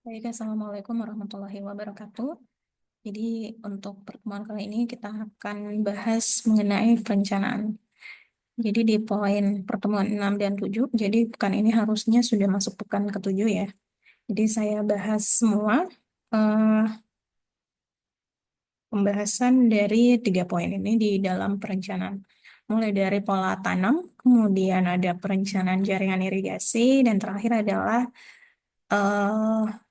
Baik, Assalamualaikum warahmatullahi wabarakatuh. Jadi untuk pertemuan kali ini kita akan bahas mengenai perencanaan. Jadi di poin pertemuan 6 dan 7, jadi pekan ini harusnya sudah masuk pekan ke-7 ya. Jadi saya bahas semua eh, pembahasan dari 3 poin ini di dalam perencanaan. Mulai dari pola tanam, kemudian ada perencanaan jaringan irigasi, dan terakhir adalah eh,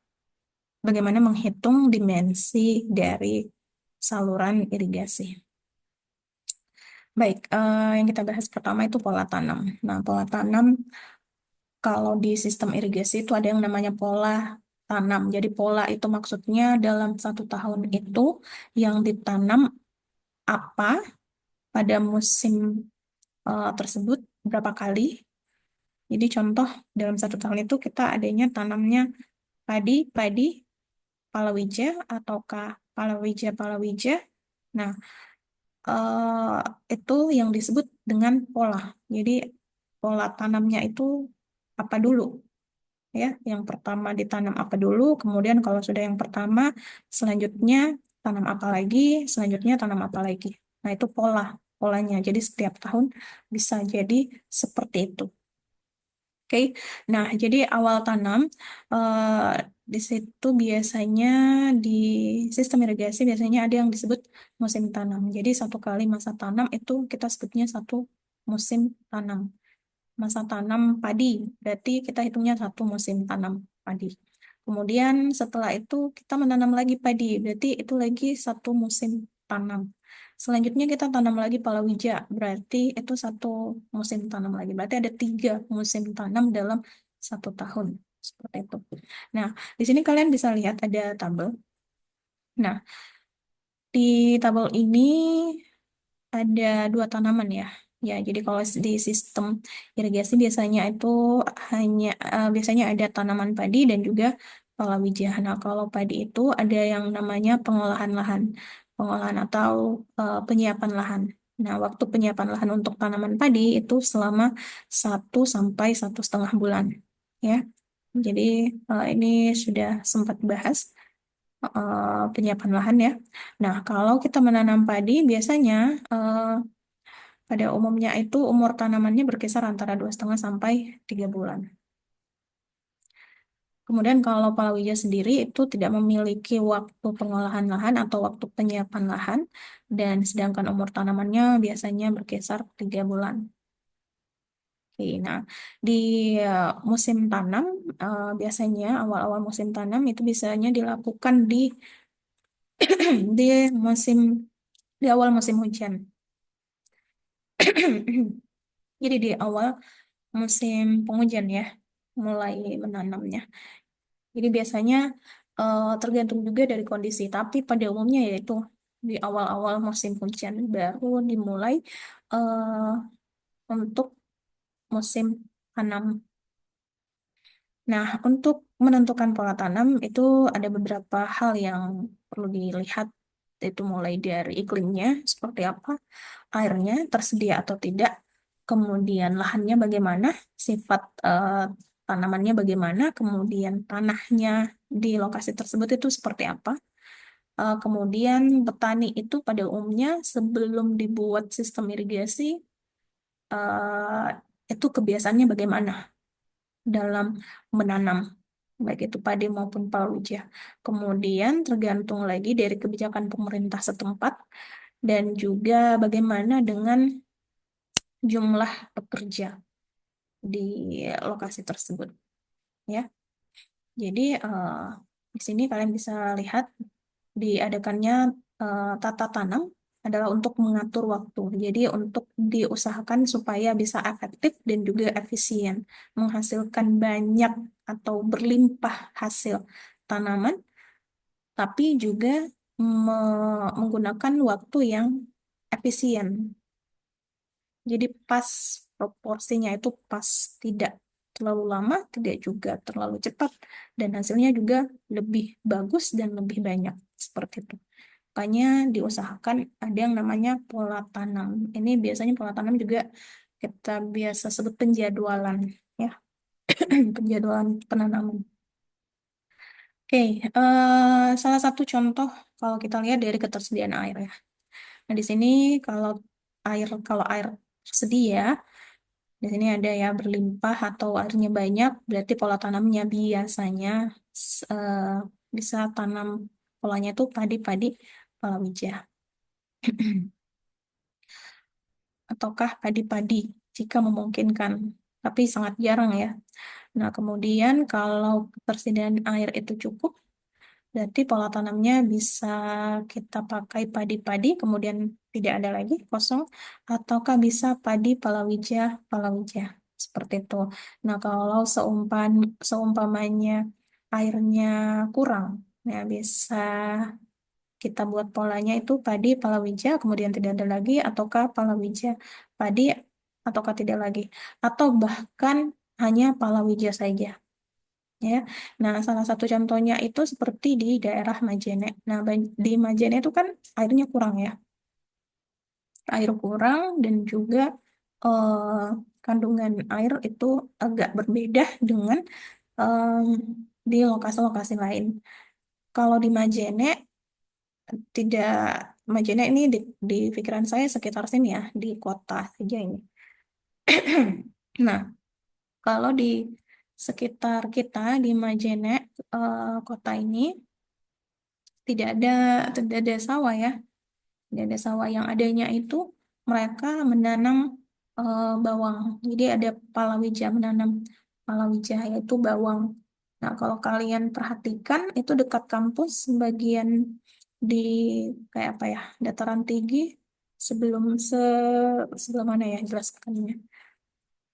bagaimana menghitung dimensi dari saluran irigasi. Baik, yang kita bahas pertama itu pola tanam. Nah, pola tanam kalau di sistem irigasi itu ada yang namanya pola tanam. Jadi pola itu maksudnya dalam 1 tahun itu yang ditanam apa pada musim tersebut berapa kali. Jadi contoh dalam 1 tahun itu kita adanya tanamnya padi, padi, palawija ataukah palawija. Nah, itu yang disebut dengan pola. Jadi pola tanamnya itu apa dulu ya? Yang pertama ditanam apa dulu, kemudian kalau sudah yang pertama, selanjutnya tanam apa lagi, selanjutnya tanam apa lagi. Nah, itu polanya. Jadi setiap tahun bisa jadi seperti itu. Oke, nah jadi awal tanam eh, di situ biasanya di sistem irigasi biasanya ada yang disebut musim tanam. Jadi 1 kali masa tanam itu kita sebutnya satu musim tanam. Masa tanam padi berarti kita hitungnya satu musim tanam padi. Kemudian setelah itu kita menanam lagi padi, berarti itu lagi satu musim tanam. Selanjutnya kita tanam lagi palawija, berarti itu satu musim tanam lagi. Berarti ada 3 musim tanam dalam 1 tahun. Seperti itu. Nah, di sini kalian bisa lihat ada tabel. Nah, di tabel ini ada 2 tanaman ya. Ya, jadi kalau di sistem irigasi biasanya itu biasanya ada tanaman padi dan juga palawija. Nah, kalau padi itu ada yang namanya pengolahan lahan, pengolahan atau penyiapan lahan. Nah, waktu penyiapan lahan untuk tanaman padi itu selama 1 sampai 1,5 bulan. Ya, jadi ini sudah sempat bahas penyiapan lahan ya. Nah, kalau kita menanam padi biasanya eh, pada umumnya itu umur tanamannya berkisar antara 2,5 sampai 3 bulan. Kemudian kalau palawija sendiri itu tidak memiliki waktu pengolahan lahan atau waktu penyiapan lahan, dan sedangkan umur tanamannya biasanya berkisar 3 bulan. Oke, nah di musim tanam biasanya awal-awal musim tanam itu biasanya dilakukan di musim di awal musim hujan. Jadi di awal musim penghujan ya, mulai menanamnya. Jadi biasanya tergantung juga dari kondisi, tapi pada umumnya yaitu di awal-awal musim hujan baru dimulai eh, untuk musim tanam. Nah, untuk menentukan pola tanam itu ada beberapa hal yang perlu dilihat, itu mulai dari iklimnya seperti apa, airnya tersedia atau tidak, kemudian lahannya bagaimana, sifat tanamannya bagaimana, kemudian tanahnya di lokasi tersebut itu seperti apa. Kemudian petani itu pada umumnya sebelum dibuat sistem irigasi eh, itu kebiasaannya bagaimana dalam menanam, baik itu padi maupun palawija. Kemudian tergantung lagi dari kebijakan pemerintah setempat dan juga bagaimana dengan jumlah pekerja di lokasi tersebut ya. Jadi di sini kalian bisa lihat diadakannya tata tanam adalah untuk mengatur waktu. Jadi untuk diusahakan supaya bisa efektif dan juga efisien, menghasilkan banyak atau berlimpah hasil tanaman, tapi juga menggunakan waktu yang efisien. Jadi pas, proporsinya itu pas, tidak terlalu lama, tidak juga terlalu cepat, dan hasilnya juga lebih bagus dan lebih banyak. Seperti itu. Makanya diusahakan ada yang namanya pola tanam. Ini biasanya pola tanam juga kita biasa sebut penjadwalan, ya, penjadwalan penanaman. Oke, salah satu contoh kalau kita lihat dari ketersediaan air ya. Nah, di sini kalau air tersedia, di sini ada ya berlimpah atau airnya banyak, berarti pola tanamnya biasanya bisa tanam polanya itu padi-padi palawija ataukah padi-padi jika memungkinkan, tapi sangat jarang ya. Nah, kemudian kalau ketersediaan air itu cukup, berarti pola tanamnya bisa kita pakai padi-padi, kemudian tidak ada lagi kosong, ataukah bisa padi palawija, palawija seperti itu. Nah, kalau seumpamanya airnya kurang, ya bisa kita buat polanya itu padi palawija, kemudian tidak ada lagi, ataukah palawija padi, ataukah tidak lagi, atau bahkan hanya palawija saja. Ya, nah salah satu contohnya itu seperti di daerah Majene. Nah, di Majene itu kan airnya kurang ya, air kurang dan juga eh, kandungan air itu agak berbeda dengan em, di lokasi-lokasi lain. Kalau di Majene tidak, Majene ini di pikiran saya sekitar sini ya, di kota saja ini. Nah, kalau di sekitar kita di Majene kota ini tidak ada tidak ada sawah ya. Tidak ada sawah, yang adanya itu mereka menanam bawang. Jadi ada palawija, menanam palawija yaitu bawang. Nah, kalau kalian perhatikan itu dekat kampus bagian di kayak apa ya, dataran tinggi sebelum sebelah mana ya jelaskannya.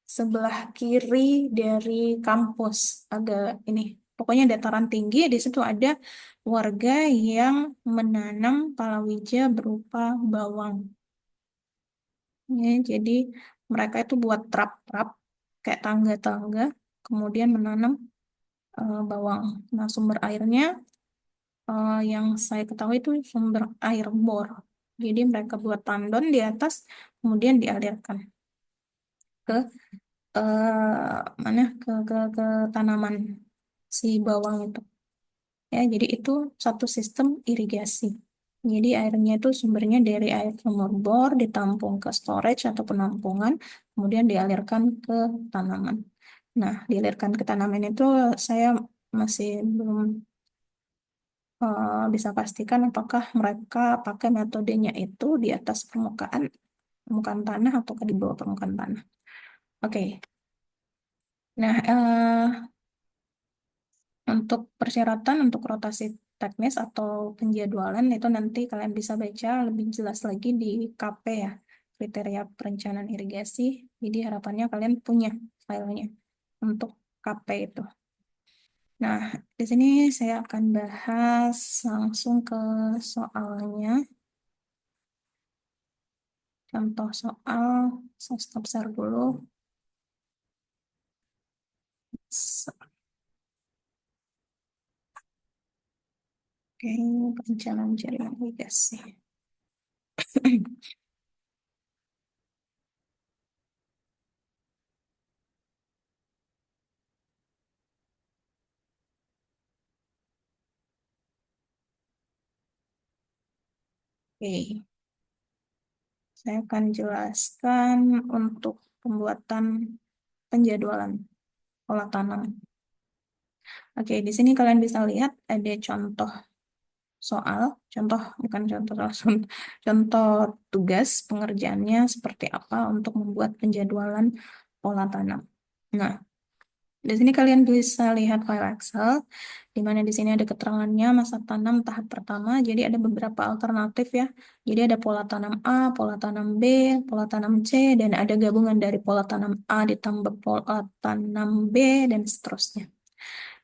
Sebelah kiri dari kampus agak ini. Pokoknya dataran tinggi di situ ada warga yang menanam palawija berupa bawang. Ya, jadi mereka itu buat trap-trap kayak tangga-tangga, kemudian menanam bawang. Nah, sumber airnya yang saya ketahui itu sumber air bor. Jadi mereka buat tandon di atas, kemudian dialirkan ke mana ke tanaman si bawang itu. Ya, jadi itu satu sistem irigasi. Jadi airnya itu sumbernya dari air sumur bor, ditampung ke storage atau penampungan, kemudian dialirkan ke tanaman. Nah, dialirkan ke tanaman itu saya masih belum bisa pastikan apakah mereka pakai metodenya itu di atas permukaan tanah atau di bawah permukaan tanah. Oke. Nah, untuk persyaratan untuk rotasi teknis atau penjadwalan itu nanti kalian bisa baca lebih jelas lagi di KP ya, kriteria perencanaan irigasi. Jadi harapannya kalian punya filenya untuk KP itu. Nah, di sini saya akan bahas langsung ke soalnya. Contoh soal, saya stop share dulu. Oke, perencanaan jaringan irigasi. Oke. Saya akan jelaskan untuk pembuatan penjadwalan olah tanam. Oke, di sini kalian bisa lihat ada contoh soal, contoh bukan contoh langsung, contoh tugas pengerjaannya seperti apa untuk membuat penjadwalan pola tanam. Nah, di sini kalian bisa lihat file Excel, di mana di sini ada keterangannya masa tanam tahap pertama. Jadi ada beberapa alternatif ya. Jadi ada pola tanam A, pola tanam B, pola tanam C, dan ada gabungan dari pola tanam A ditambah pola tanam B, dan seterusnya.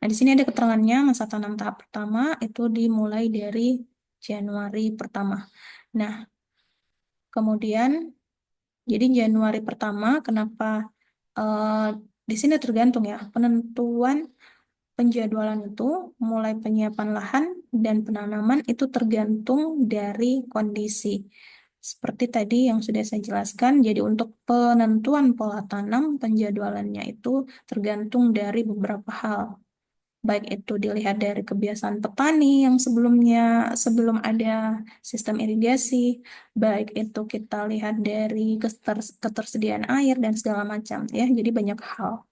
Nah, di sini ada keterangannya masa tanam tahap pertama itu dimulai dari Januari pertama. Nah, kemudian jadi Januari pertama, kenapa eh, di sini tergantung ya penentuan penjadwalan itu, mulai penyiapan lahan dan penanaman itu tergantung dari kondisi. Seperti tadi yang sudah saya jelaskan, jadi untuk penentuan pola tanam, penjadwalannya itu tergantung dari beberapa hal. Baik itu dilihat dari kebiasaan petani yang sebelumnya, sebelum ada sistem irigasi, baik itu kita lihat dari ketersediaan air dan segala macam ya. Jadi banyak hal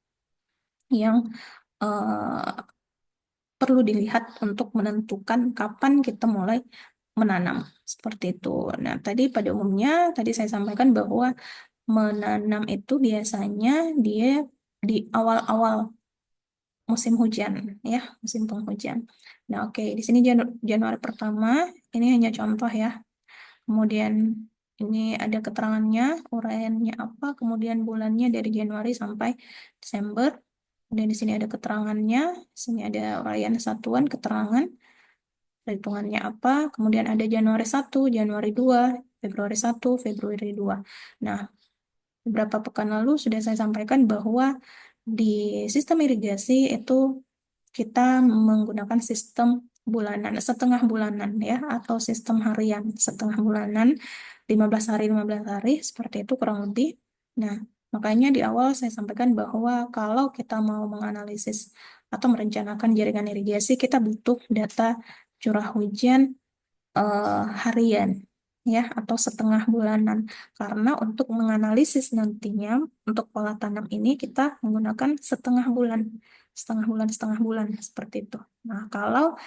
yang perlu dilihat untuk menentukan kapan kita mulai menanam seperti itu. Nah, tadi pada umumnya tadi saya sampaikan bahwa menanam itu biasanya dia di awal-awal musim hujan ya, musim penghujan. Nah, oke, di sini Januari pertama ini hanya contoh ya. Kemudian ini ada keterangannya, uraiannya apa, kemudian bulannya dari Januari sampai Desember. Dan di sini ada keterangannya, di sini ada uraian satuan keterangan, perhitungannya apa, kemudian ada Januari 1, Januari 2, Februari 1, Februari 2. Nah, beberapa pekan lalu sudah saya sampaikan bahwa di sistem irigasi itu kita menggunakan sistem bulanan, setengah bulanan ya, atau sistem harian, setengah bulanan, 15 hari, 15 hari, seperti itu kurang lebih. Nah, makanya di awal saya sampaikan bahwa kalau kita mau menganalisis atau merencanakan jaringan irigasi, kita butuh data curah hujan harian ya atau setengah bulanan karena untuk menganalisis nantinya untuk pola tanam ini kita menggunakan setengah bulan seperti itu. Nah, kalau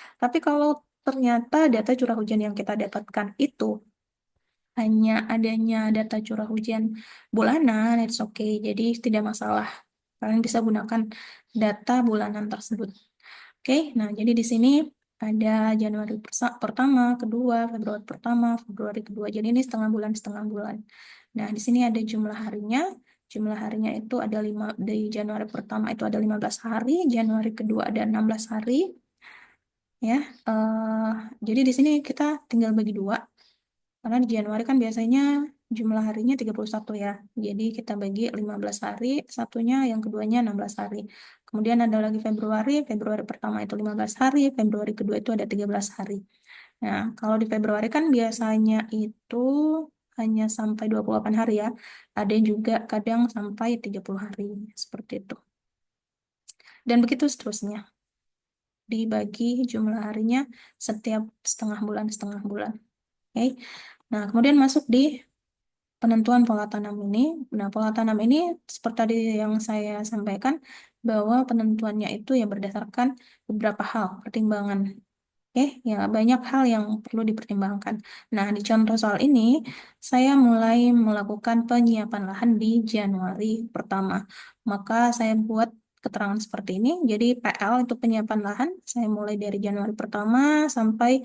ternyata data curah hujan yang kita dapatkan itu hanya adanya data curah hujan bulanan, it's okay. Jadi tidak masalah. Kalian bisa gunakan data bulanan tersebut. Oke, nah jadi di sini ada Januari pertama, kedua, Februari pertama, Februari kedua. Jadi ini setengah bulan, setengah bulan. Nah, di sini ada jumlah harinya. Jumlah harinya itu ada 5, di Januari pertama itu ada 15 hari, Januari kedua ada 16 hari. Ya, eh, jadi di sini kita tinggal bagi dua. Karena di Januari kan biasanya jumlah harinya 31 ya. Jadi kita bagi 15 hari, satunya yang keduanya 16 hari. Kemudian ada lagi Februari, Februari pertama itu 15 hari, Februari kedua itu ada 13 hari. Nah, kalau di Februari kan biasanya itu hanya sampai 28 hari ya. Ada juga kadang sampai 30 hari, seperti itu. Dan begitu seterusnya. Dibagi jumlah harinya setiap setengah bulan. Oke. Nah, kemudian masuk di penentuan pola tanam ini. Nah, pola tanam ini seperti tadi yang saya sampaikan bahwa penentuannya itu ya berdasarkan beberapa hal pertimbangan. Oke, ya banyak hal yang perlu dipertimbangkan. Nah, di contoh soal ini saya mulai melakukan penyiapan lahan di Januari pertama. Maka saya buat keterangan seperti ini. Jadi PL itu penyiapan lahan, saya mulai dari Januari pertama sampai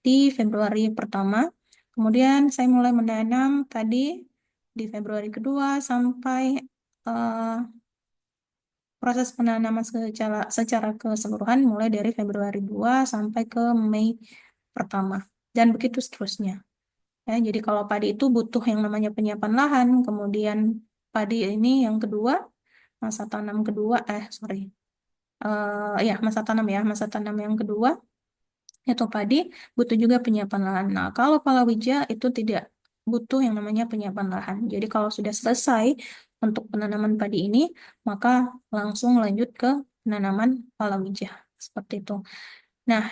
di Februari pertama. Kemudian saya mulai menanam tadi di Februari kedua sampai eh, proses penanaman secara keseluruhan mulai dari Februari 2 sampai ke Mei pertama. Dan begitu seterusnya. Ya, jadi kalau padi itu butuh yang namanya penyiapan lahan, kemudian padi ini yang kedua, masa tanam kedua, sorry, ya masa tanam yang kedua itu padi butuh juga penyiapan lahan. Nah, kalau palawija itu tidak butuh yang namanya penyiapan lahan. Jadi kalau sudah selesai untuk penanaman padi ini, maka langsung lanjut ke penanaman palawija. Seperti itu. Nah,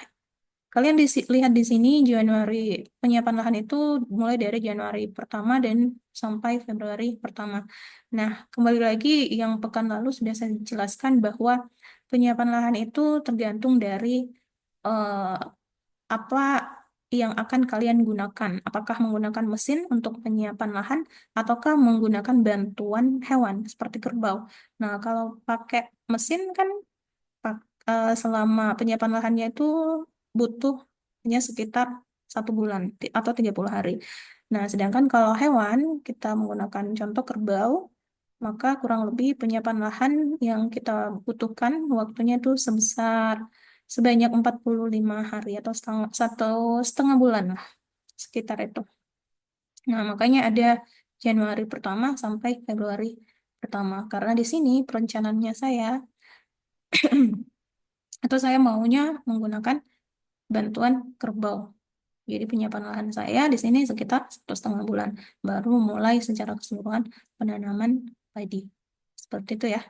kalian lihat di sini Januari penyiapan lahan itu mulai dari Januari pertama dan sampai Februari pertama. Nah, kembali lagi yang pekan lalu sudah saya jelaskan bahwa penyiapan lahan itu tergantung dari eh, apa yang akan kalian gunakan. Apakah menggunakan mesin untuk penyiapan lahan ataukah menggunakan bantuan hewan seperti kerbau. Nah, kalau pakai mesin kan selama penyiapan lahannya itu butuh hanya sekitar 1 bulan atau 30 hari. Nah, sedangkan kalau hewan kita menggunakan contoh kerbau, maka kurang lebih penyiapan lahan yang kita butuhkan waktunya itu sebanyak 45 hari atau setengah bulan lah, sekitar itu. Nah, makanya ada Januari pertama sampai Februari pertama. Karena di sini perencanaannya saya, atau saya maunya menggunakan bantuan kerbau. Jadi penyiapan lahan saya di sini sekitar 1,5 bulan. Baru mulai secara keseluruhan penanaman padi. Seperti itu ya.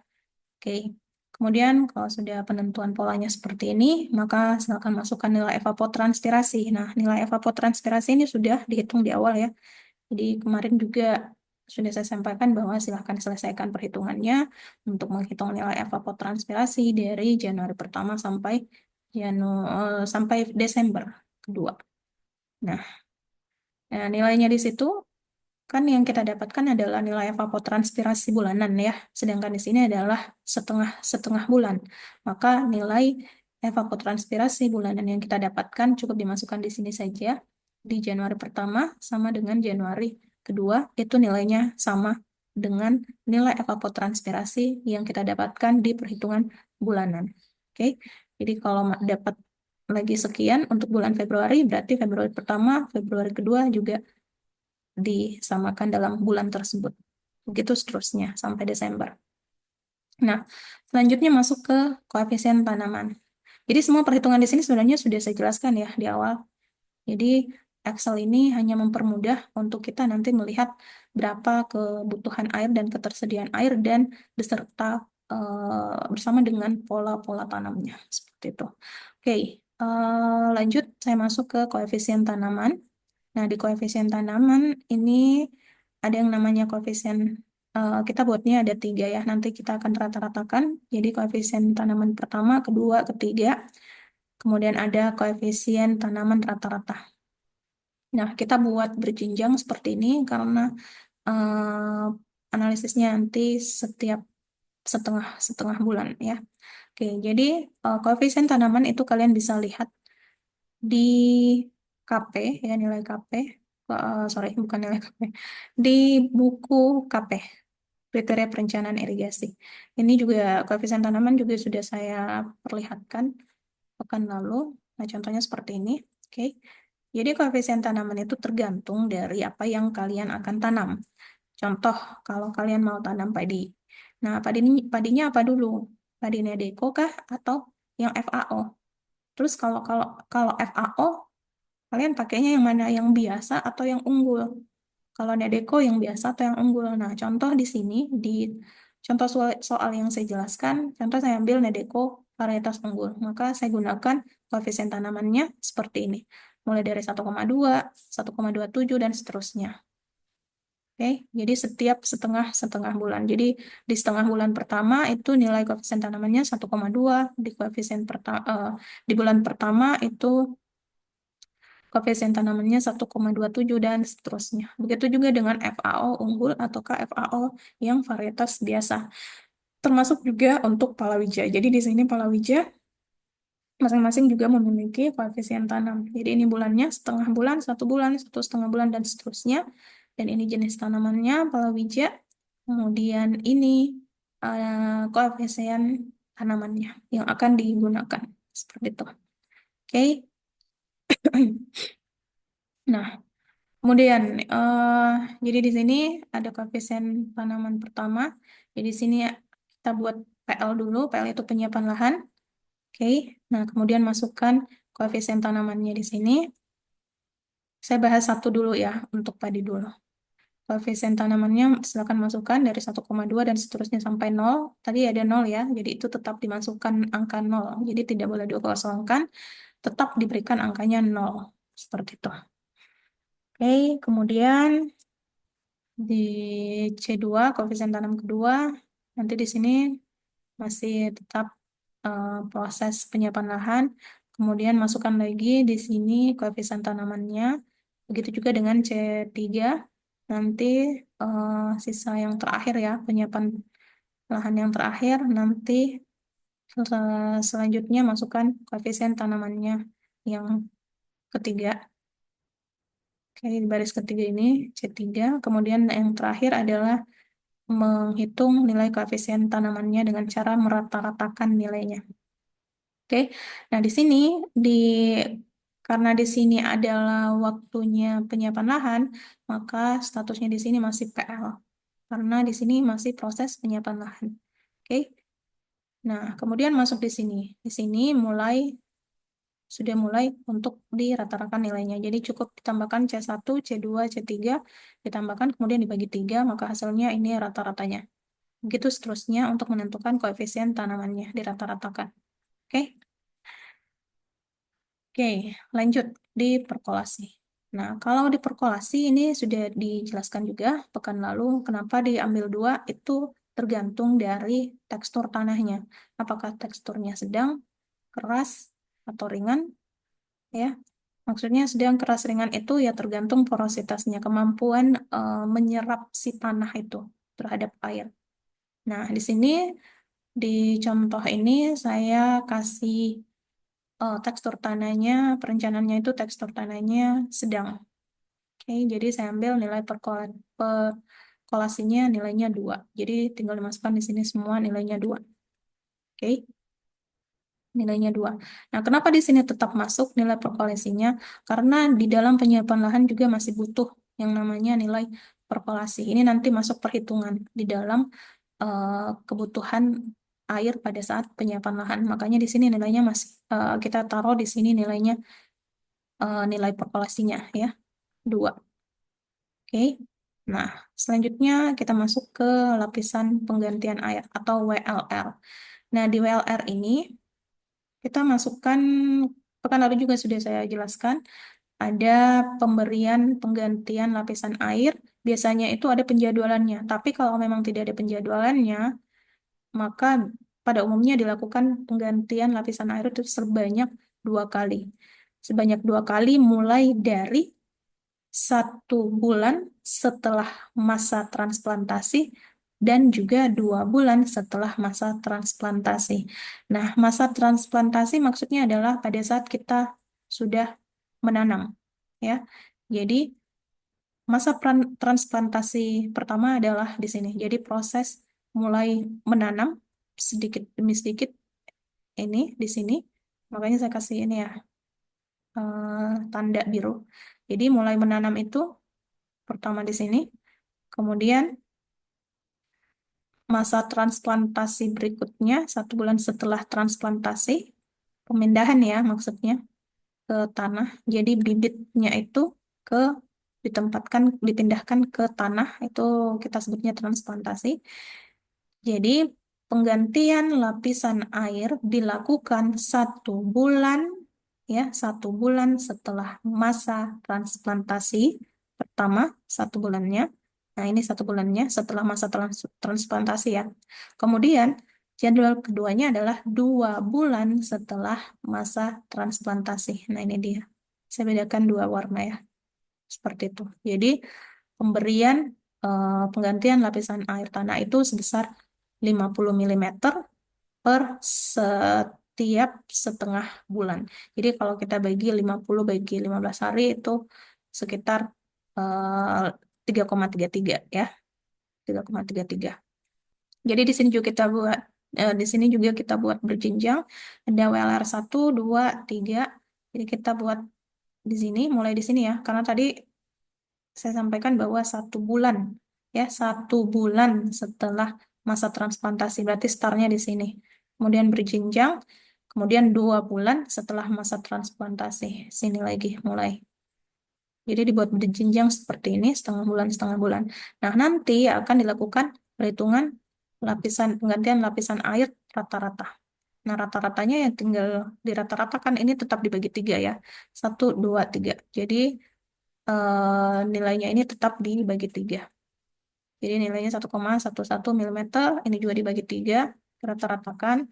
Oke. Kemudian kalau sudah penentuan polanya seperti ini, maka silakan masukkan nilai evapotranspirasi. Nah, nilai evapotranspirasi ini sudah dihitung di awal ya. Jadi kemarin juga sudah saya sampaikan bahwa silahkan selesaikan perhitungannya untuk menghitung nilai evapotranspirasi dari Januari pertama sampai Desember kedua. Nah, nilainya di situ kan yang kita dapatkan adalah nilai evapotranspirasi bulanan ya. Sedangkan di sini adalah setengah setengah bulan. Maka nilai evapotranspirasi bulanan yang kita dapatkan cukup dimasukkan di sini saja. Di Januari pertama sama dengan Januari kedua itu nilainya sama dengan nilai evapotranspirasi yang kita dapatkan di perhitungan bulanan. Oke. Jadi kalau dapat lagi sekian untuk bulan Februari, berarti Februari pertama, Februari kedua juga disamakan dalam bulan tersebut. Begitu seterusnya sampai Desember. Nah, selanjutnya masuk ke koefisien tanaman. Jadi semua perhitungan di sini sebenarnya sudah saya jelaskan ya di awal. Jadi Excel ini hanya mempermudah untuk kita nanti melihat berapa kebutuhan air dan ketersediaan air dan beserta bersama dengan pola-pola tanamnya seperti itu. Oke, lanjut saya masuk ke koefisien tanaman. Nah, di koefisien tanaman ini ada yang namanya koefisien, kita buatnya ada tiga ya. Nanti kita akan rata-ratakan. Jadi koefisien tanaman pertama, kedua, ketiga. Kemudian ada koefisien tanaman rata-rata. Nah, kita buat berjenjang seperti ini karena analisisnya nanti setiap setengah setengah bulan ya. Oke, jadi koefisien tanaman itu kalian bisa lihat di KP ya, nilai KP. Sorry, bukan nilai KP. Di buku KP, kriteria perencanaan irigasi. Ini juga koefisien tanaman juga sudah saya perlihatkan pekan lalu. Nah, contohnya seperti ini. Oke. Jadi koefisien tanaman itu tergantung dari apa yang kalian akan tanam. Contoh, kalau kalian mau tanam padi. Nah, padinya apa dulu? Padi Nedeco kah atau yang FAO? Terus kalau kalau kalau FAO, kalian pakainya yang mana? Yang biasa atau yang unggul? Kalau Nedeco yang biasa atau yang unggul? Nah, contoh di sini, di contoh soal yang saya jelaskan, contoh saya ambil Nedeco varietas unggul. Maka saya gunakan koefisien tanamannya seperti ini. Mulai dari 1,2, 1,27, dan seterusnya. Oke, jadi setiap setengah bulan. Jadi di setengah bulan pertama itu nilai koefisien tanamannya 1,2, di di bulan pertama itu koefisien tanamannya 1,27 dan seterusnya. Begitu juga dengan FAO unggul ataukah FAO yang varietas biasa. Termasuk juga untuk palawija. Jadi di sini palawija masing-masing juga memiliki koefisien tanam. Jadi ini bulannya setengah bulan, 1 bulan, 1,5 bulan, dan seterusnya. Dan ini jenis tanamannya palawija. Kemudian ini koefisien tanamannya yang akan digunakan. Seperti itu. Oke. Nah, kemudian, jadi di sini ada koefisien tanaman pertama. Jadi di sini kita buat PL dulu. PL itu penyiapan lahan. Oke. Nah, kemudian masukkan koefisien tanamannya di sini. Saya bahas satu dulu ya, untuk padi dulu. Koefisien tanamannya silakan masukkan dari 1,2 dan seterusnya sampai 0. Tadi ada 0 ya, jadi itu tetap dimasukkan angka 0. Jadi tidak boleh dikosongkan, tetap diberikan angkanya 0. Seperti itu. Oke, kemudian di C2, koefisien tanam kedua, nanti di sini masih tetap proses penyiapan lahan. Kemudian masukkan lagi di sini koefisien tanamannya. Begitu juga dengan C3. Nanti sisa yang terakhir ya, penyiapan lahan yang terakhir. Nanti selanjutnya masukkan koefisien tanamannya yang ketiga. Oke, di baris ketiga ini C3. Kemudian yang terakhir adalah menghitung nilai koefisien tanamannya dengan cara merata-ratakan nilainya. Oke, nah di sini di karena di sini adalah waktunya penyiapan lahan, maka statusnya di sini masih PL. Karena di sini masih proses penyiapan lahan. Oke, nah kemudian masuk di sini. Di sini sudah mulai untuk dirata-ratakan nilainya. Jadi cukup ditambahkan C1, C2, C3, ditambahkan kemudian dibagi 3, maka hasilnya ini rata-ratanya. Begitu seterusnya untuk menentukan koefisien tanamannya dirata-ratakan. Oke, Oke, lanjut di perkolasi. Nah, kalau di perkolasi ini sudah dijelaskan juga pekan lalu kenapa diambil dua itu tergantung dari tekstur tanahnya. Apakah teksturnya sedang, keras, atau ringan, ya. Maksudnya sedang keras ringan itu ya tergantung porositasnya, kemampuan menyerap si tanah itu terhadap air. Nah, di sini di contoh ini saya kasih tekstur tanahnya, perencanaannya itu tekstur tanahnya sedang. Oke, jadi saya ambil nilai perkolasinya nilainya 2. Jadi tinggal dimasukkan di sini semua nilainya 2. Oke, nilainya 2. Nah, kenapa di sini tetap masuk nilai perkolasinya? Karena di dalam penyiapan lahan juga masih butuh yang namanya nilai perkolasi. Ini nanti masuk perhitungan di dalam kebutuhan air pada saat penyiapan lahan. Makanya di sini nilainya masih kita taruh di sini nilainya nilai perkolasinya ya 2. Oke. Nah, selanjutnya kita masuk ke lapisan penggantian air atau WLR. Nah, di WLR ini kita masukkan pekan lalu juga sudah saya jelaskan ada pemberian penggantian lapisan air. Biasanya itu ada penjadwalannya. Tapi kalau memang tidak ada penjadwalannya, maka pada umumnya dilakukan penggantian lapisan air itu sebanyak 2 kali. Sebanyak 2 kali mulai dari 1 bulan setelah masa transplantasi dan juga 2 bulan setelah masa transplantasi. Nah, masa transplantasi maksudnya adalah pada saat kita sudah menanam, ya. Jadi masa transplantasi pertama adalah di sini. Jadi proses mulai menanam sedikit demi sedikit ini di sini. Makanya saya kasih ini ya, tanda biru. Jadi mulai menanam itu pertama di sini. Kemudian masa transplantasi berikutnya 1 bulan setelah transplantasi, pemindahan ya maksudnya ke tanah. Jadi bibitnya itu ke dipindahkan ke tanah itu kita sebutnya transplantasi. Jadi penggantian lapisan air dilakukan 1 bulan ya 1 bulan setelah masa transplantasi pertama 1 bulannya. Nah ini 1 bulannya setelah masa transplantasi ya. Kemudian jadwal keduanya adalah 2 bulan setelah masa transplantasi. Nah ini dia. Saya bedakan 2 warna ya. Seperti itu. Jadi pemberian penggantian lapisan air tanah itu sebesar 50 milimeter per setiap setengah bulan. Jadi kalau kita bagi 50 bagi 15 hari itu sekitar 3,33 ya. 3,33. Jadi di sini juga kita buat berjenjang. Ada WLR 1, 2, 3. Jadi kita buat di sini, mulai di sini ya. Karena tadi saya sampaikan bahwa 1 bulan ya 1 bulan setelah masa transplantasi berarti startnya di sini kemudian berjenjang kemudian 2 bulan setelah masa transplantasi sini lagi mulai jadi dibuat berjenjang seperti ini setengah bulan nah nanti akan dilakukan perhitungan penggantian lapisan air rata-rata. Nah, rata-ratanya yang tinggal dirata-ratakan ini tetap dibagi 3 ya. 1, 2, 3. Jadi nilainya ini tetap dibagi 3. Jadi nilainya 1,11 milimeter, ini juga dibagi 3, dirata-ratakan,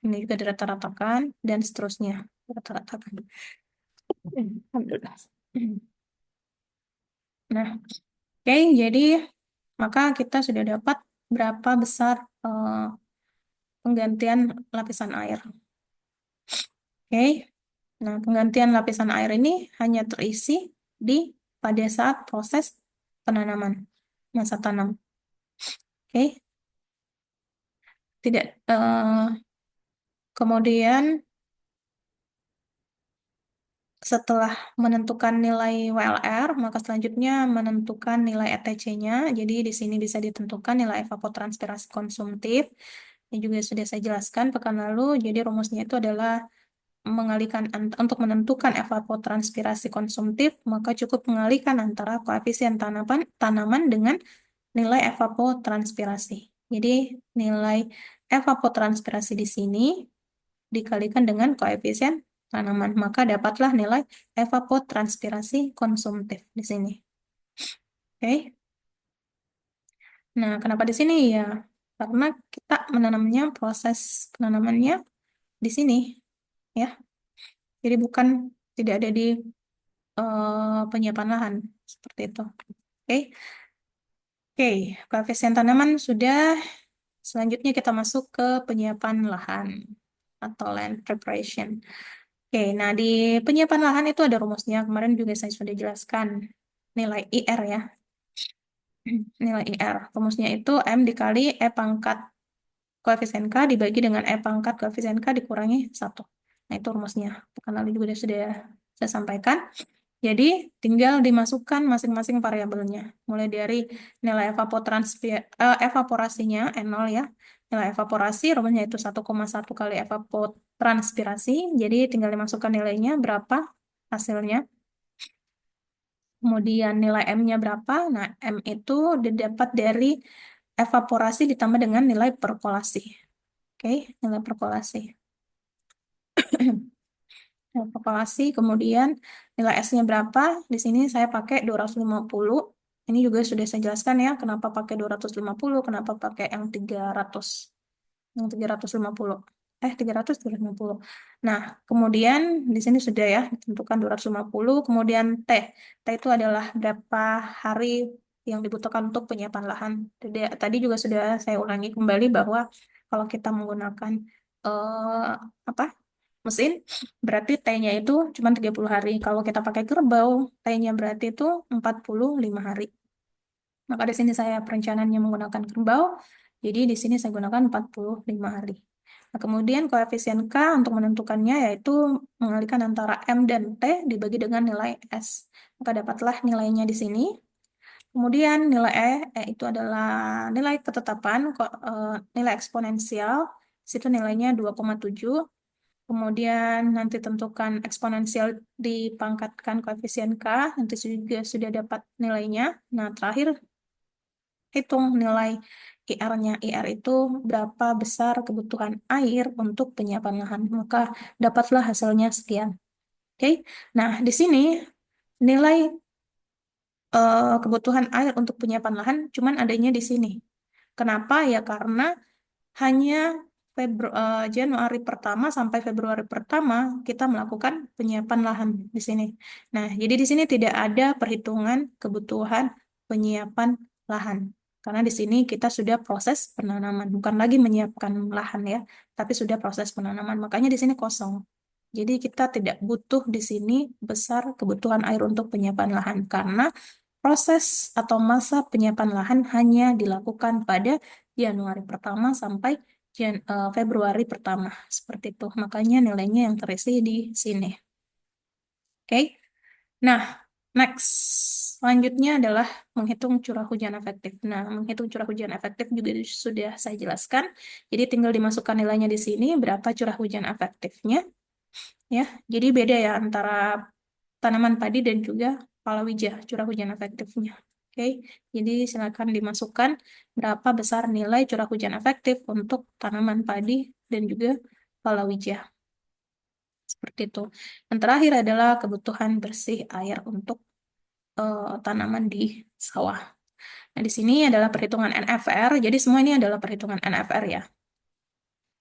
ini juga dirata-ratakan, dan seterusnya dirata-ratakan. Alhamdulillah. Nah, oke, jadi maka kita sudah dapat berapa besar penggantian lapisan air. Oke, nah penggantian lapisan air ini hanya terisi di pada saat proses penanaman, masa tanam. Oke, tidak. Kemudian setelah menentukan nilai WLR, maka selanjutnya menentukan nilai ETC-nya. Jadi di sini bisa ditentukan nilai evapotranspirasi konsumtif. Ini juga sudah saya jelaskan pekan lalu. Jadi rumusnya itu adalah mengalihkan untuk menentukan evapotranspirasi konsumtif, maka cukup mengalihkan antara koefisien tanaman dengan nilai evapotranspirasi. Jadi nilai evapotranspirasi di sini dikalikan dengan koefisien tanaman, maka dapatlah nilai evapotranspirasi konsumtif di sini. Oke. Nah, kenapa di sini ya? Karena kita menanamnya, proses penanamannya di sini, ya. Jadi bukan tidak ada di penyiapan lahan seperti itu. Oke. Oke, koefisien tanaman sudah. Selanjutnya kita masuk ke penyiapan lahan atau land preparation. Oke, nah di penyiapan lahan itu ada rumusnya. Kemarin juga saya sudah jelaskan nilai IR ya. Nilai IR. Rumusnya itu M dikali E pangkat koefisien K dibagi dengan E pangkat koefisien K dikurangi 1. Nah, itu rumusnya. Pekan lalu juga sudah saya sampaikan. Jadi, tinggal dimasukkan masing-masing variabelnya. Mulai dari nilai evaporasinya, N0 ya. Nilai evaporasi, rumusnya itu 1,1 kali evapotranspirasi. Jadi, tinggal dimasukkan nilainya berapa hasilnya. Kemudian nilai M-nya berapa? Nah, M itu didapat dari evaporasi ditambah dengan nilai perkolasi. Oke, nilai perkolasi. Nilai perkolasi, kemudian nilai S-nya berapa? Di sini saya pakai 250. Ini juga sudah saya jelaskan ya, kenapa pakai 250, kenapa pakai yang 300. Yang 350. 350. Nah, kemudian di sini sudah ya, ditentukan 250. Kemudian T. T itu adalah berapa hari yang dibutuhkan untuk penyiapan lahan. Tadi juga sudah saya ulangi kembali bahwa kalau kita menggunakan eh, apa mesin, berarti T-nya itu cuma 30 hari. Kalau kita pakai kerbau, T-nya berarti itu 45 hari. Maka di sini saya perencanaannya menggunakan kerbau, jadi di sini saya gunakan 45 hari. Nah, kemudian koefisien K untuk menentukannya yaitu mengalihkan antara M dan T dibagi dengan nilai S. Maka dapatlah nilainya di sini. Kemudian nilai E itu adalah nilai ketetapan, nilai eksponensial. Di situ nilainya 2,7. Kemudian nanti tentukan eksponensial dipangkatkan koefisien K, nanti juga sudah dapat nilainya. Nah, terakhir hitung nilai IR-nya. IR itu berapa besar kebutuhan air untuk penyiapan lahan. Maka dapatlah hasilnya sekian. Oke. Nah, di sini nilai kebutuhan air untuk penyiapan lahan cuman adanya di sini. Kenapa? Ya karena hanya Januari pertama sampai Februari pertama kita melakukan penyiapan lahan di sini. Nah, jadi di sini tidak ada perhitungan kebutuhan penyiapan lahan. Karena di sini kita sudah proses penanaman, bukan lagi menyiapkan lahan ya, tapi sudah proses penanaman. Makanya di sini kosong. Jadi kita tidak butuh di sini besar kebutuhan air untuk penyiapan lahan karena proses atau masa penyiapan lahan hanya dilakukan pada Januari pertama sampai Februari pertama. Seperti itu. Makanya nilainya yang terisi di sini. Oke. Nah, next. Selanjutnya adalah menghitung curah hujan efektif. Nah, menghitung curah hujan efektif juga sudah saya jelaskan. Jadi tinggal dimasukkan nilainya di sini, berapa curah hujan efektifnya. Ya, jadi beda ya antara tanaman padi dan juga palawija curah hujan efektifnya. Oke, jadi silakan dimasukkan berapa besar nilai curah hujan efektif untuk tanaman padi dan juga palawija. Seperti itu. Yang terakhir adalah kebutuhan bersih air untuk tanaman di sawah. Nah, di sini adalah perhitungan NFR. Jadi semua ini adalah perhitungan NFR ya.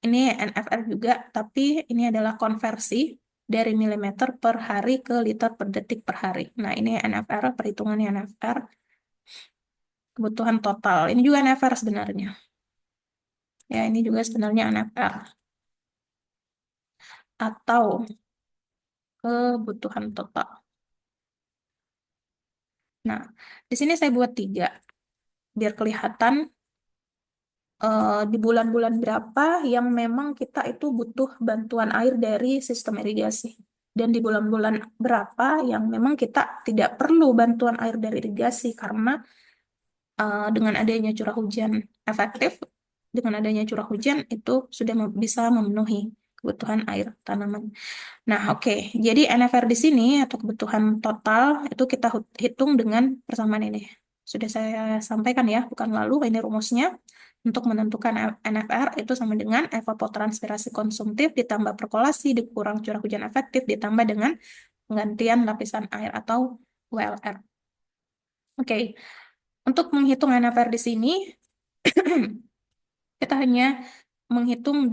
Ini NFR juga, tapi ini adalah konversi dari milimeter per hari ke liter per detik per hari. Nah, ini NFR, perhitungannya NFR, kebutuhan total. Ini juga NFR sebenarnya. Ya, ini juga sebenarnya NFR. Atau kebutuhan total. Nah, di sini saya buat 3. Biar kelihatan di bulan-bulan berapa yang memang kita itu butuh bantuan air dari sistem irigasi. Dan di bulan-bulan berapa yang memang kita tidak perlu bantuan air dari irigasi karena dengan adanya curah hujan efektif, dengan adanya curah hujan itu sudah bisa memenuhi kebutuhan air tanaman. Nah, oke. Jadi NFR di sini atau kebutuhan total itu kita hitung dengan persamaan ini. sudah saya sampaikan ya, bukan lalu, ini rumusnya. Untuk menentukan NFR itu sama dengan evapotranspirasi konsumtif ditambah perkolasi dikurang curah hujan efektif ditambah dengan penggantian lapisan air atau WLR. Oke, untuk menghitung NFR di sini, kita hanya menghitung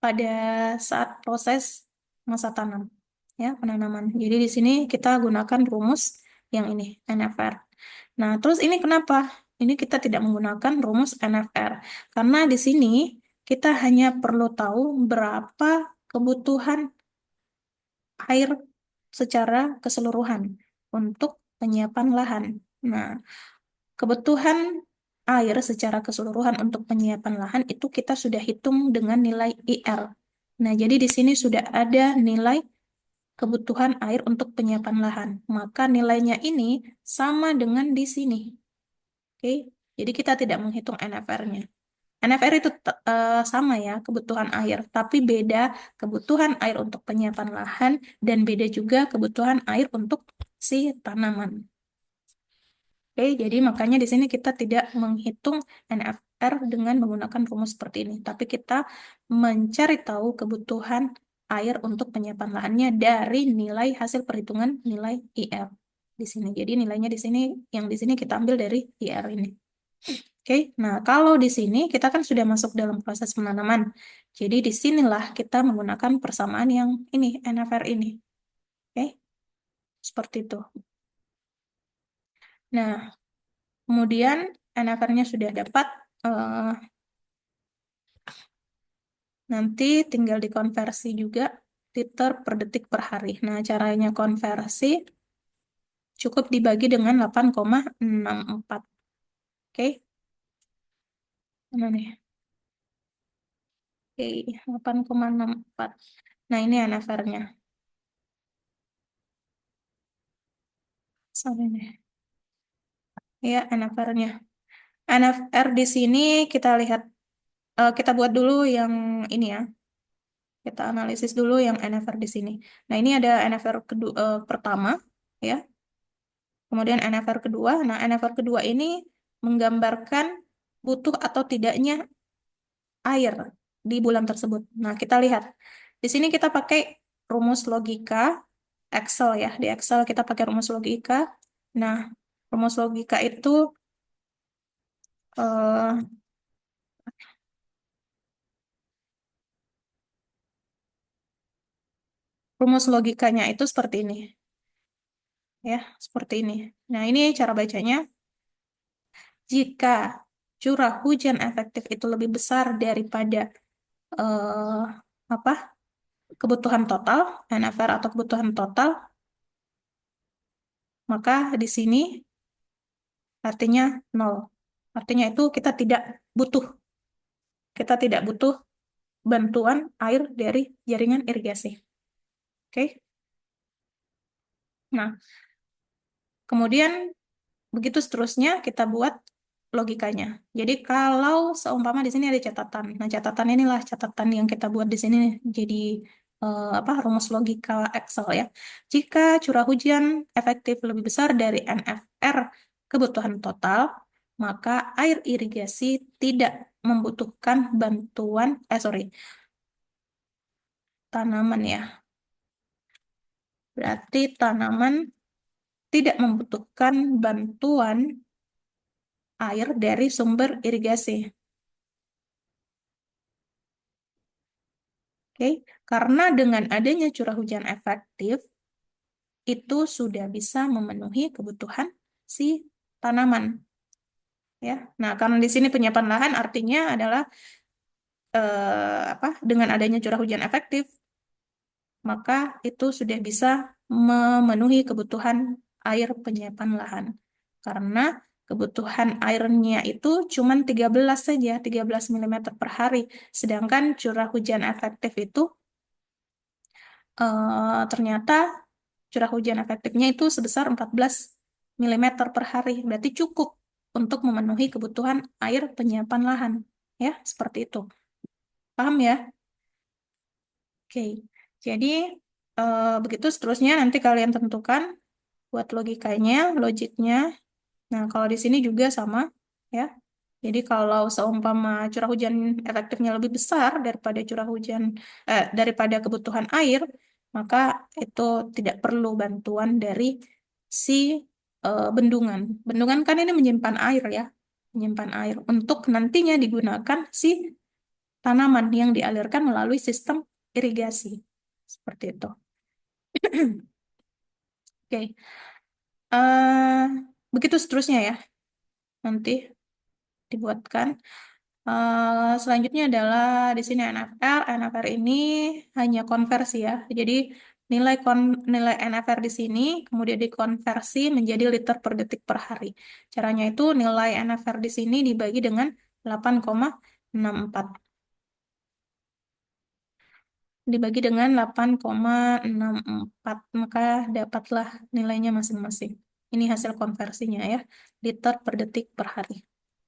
pada saat proses masa tanam, ya, penanaman. Jadi di sini kita gunakan rumus yang ini, NFR. Nah, terus ini kenapa? Ini kita tidak menggunakan rumus NFR. Karena di sini kita hanya perlu tahu berapa kebutuhan air secara keseluruhan untuk penyiapan lahan. Nah, kebutuhan air secara keseluruhan untuk penyiapan lahan itu kita sudah hitung dengan nilai IR. Nah, jadi di sini sudah ada nilai kebutuhan air untuk penyiapan lahan. Maka nilainya ini sama dengan di sini. Oke, jadi kita tidak menghitung NFR-nya. NFR itu sama ya, kebutuhan air, tapi beda kebutuhan air untuk penyiapan lahan dan beda juga kebutuhan air untuk si tanaman. Oke, jadi makanya di sini kita tidak menghitung NFR dengan menggunakan rumus seperti ini, tapi kita mencari tahu kebutuhan air untuk penyiapan lahannya dari nilai hasil perhitungan nilai IR di sini. Jadi nilainya di sini, yang di sini kita ambil dari IR ini. Oke, nah kalau di sini kita kan sudah masuk dalam proses penanaman. Jadi disinilah kita menggunakan persamaan yang ini, NFR ini. Oke, seperti itu. Nah, kemudian NFR-nya sudah dapat, eh, nanti tinggal dikonversi juga liter per detik per hari. Nah, caranya konversi cukup dibagi dengan 8,64. Oke, mana nih? Oke, 8,64. Nah, ini NFR-nya. Sorry nih. Ya, NFR-nya. NFR di sini kita lihat, kita buat dulu yang ini ya. Kita analisis dulu yang NFR di sini. Nah, ini ada NFR kedua, pertama, ya. Kemudian NFR kedua. Nah, NFR kedua ini menggambarkan butuh atau tidaknya air di bulan tersebut. Nah, kita lihat. Di sini kita pakai rumus logika Excel ya. Di Excel kita pakai rumus logika. Nah, rumus logika itu eh, rumus logikanya itu seperti ini. Ya, seperti ini. Nah, ini cara bacanya. Jika curah hujan efektif itu lebih besar daripada eh, apa kebutuhan total, NFR atau kebutuhan total, maka di sini artinya nol. Artinya itu butuh, kita tidak butuh bantuan air dari jaringan irigasi. Oke. Nah, kemudian begitu seterusnya kita buat logikanya. Jadi kalau seumpama di sini ada catatan. Nah, catatan inilah catatan yang kita buat di sini jadi rumus logika Excel ya. Jika curah hujan efektif lebih besar dari NFR kebutuhan total, maka air irigasi tidak membutuhkan tanaman ya. Berarti tanaman tidak membutuhkan bantuan air dari sumber irigasi. Oke, karena dengan adanya curah hujan efektif itu sudah bisa memenuhi kebutuhan si tanaman, ya. Nah, karena di sini penyiapan lahan artinya adalah dengan adanya curah hujan efektif, maka itu sudah bisa memenuhi kebutuhan air penyiapan lahan. Karena kebutuhan airnya itu cuma 13 saja, 13 milimeter per hari. Sedangkan curah hujan efektif itu ternyata curah hujan efektifnya itu sebesar 14 milimeter per hari. Berarti cukup untuk memenuhi kebutuhan air penyiapan lahan. Ya, seperti itu. Paham ya? Oke. Jadi, begitu seterusnya nanti kalian tentukan buat logikanya, logiknya. Nah, kalau di sini juga sama ya. Jadi kalau seumpama curah hujan efektifnya lebih besar daripada curah hujan daripada kebutuhan air, maka itu tidak perlu bantuan dari si bendungan. Bendungan kan ini menyimpan air ya, menyimpan air untuk nantinya digunakan si tanaman yang dialirkan melalui sistem irigasi. Seperti itu. Oke. Eh, begitu seterusnya ya. Nanti dibuatkan. Selanjutnya adalah di sini NFR. NFR ini hanya konversi ya. Jadi nilai NFR di sini kemudian dikonversi menjadi liter per detik per hari. Caranya itu nilai NFR di sini dibagi dengan 8,64. Dibagi dengan 8,64 maka dapatlah nilainya masing-masing. Ini hasil konversinya ya. Liter per detik per hari.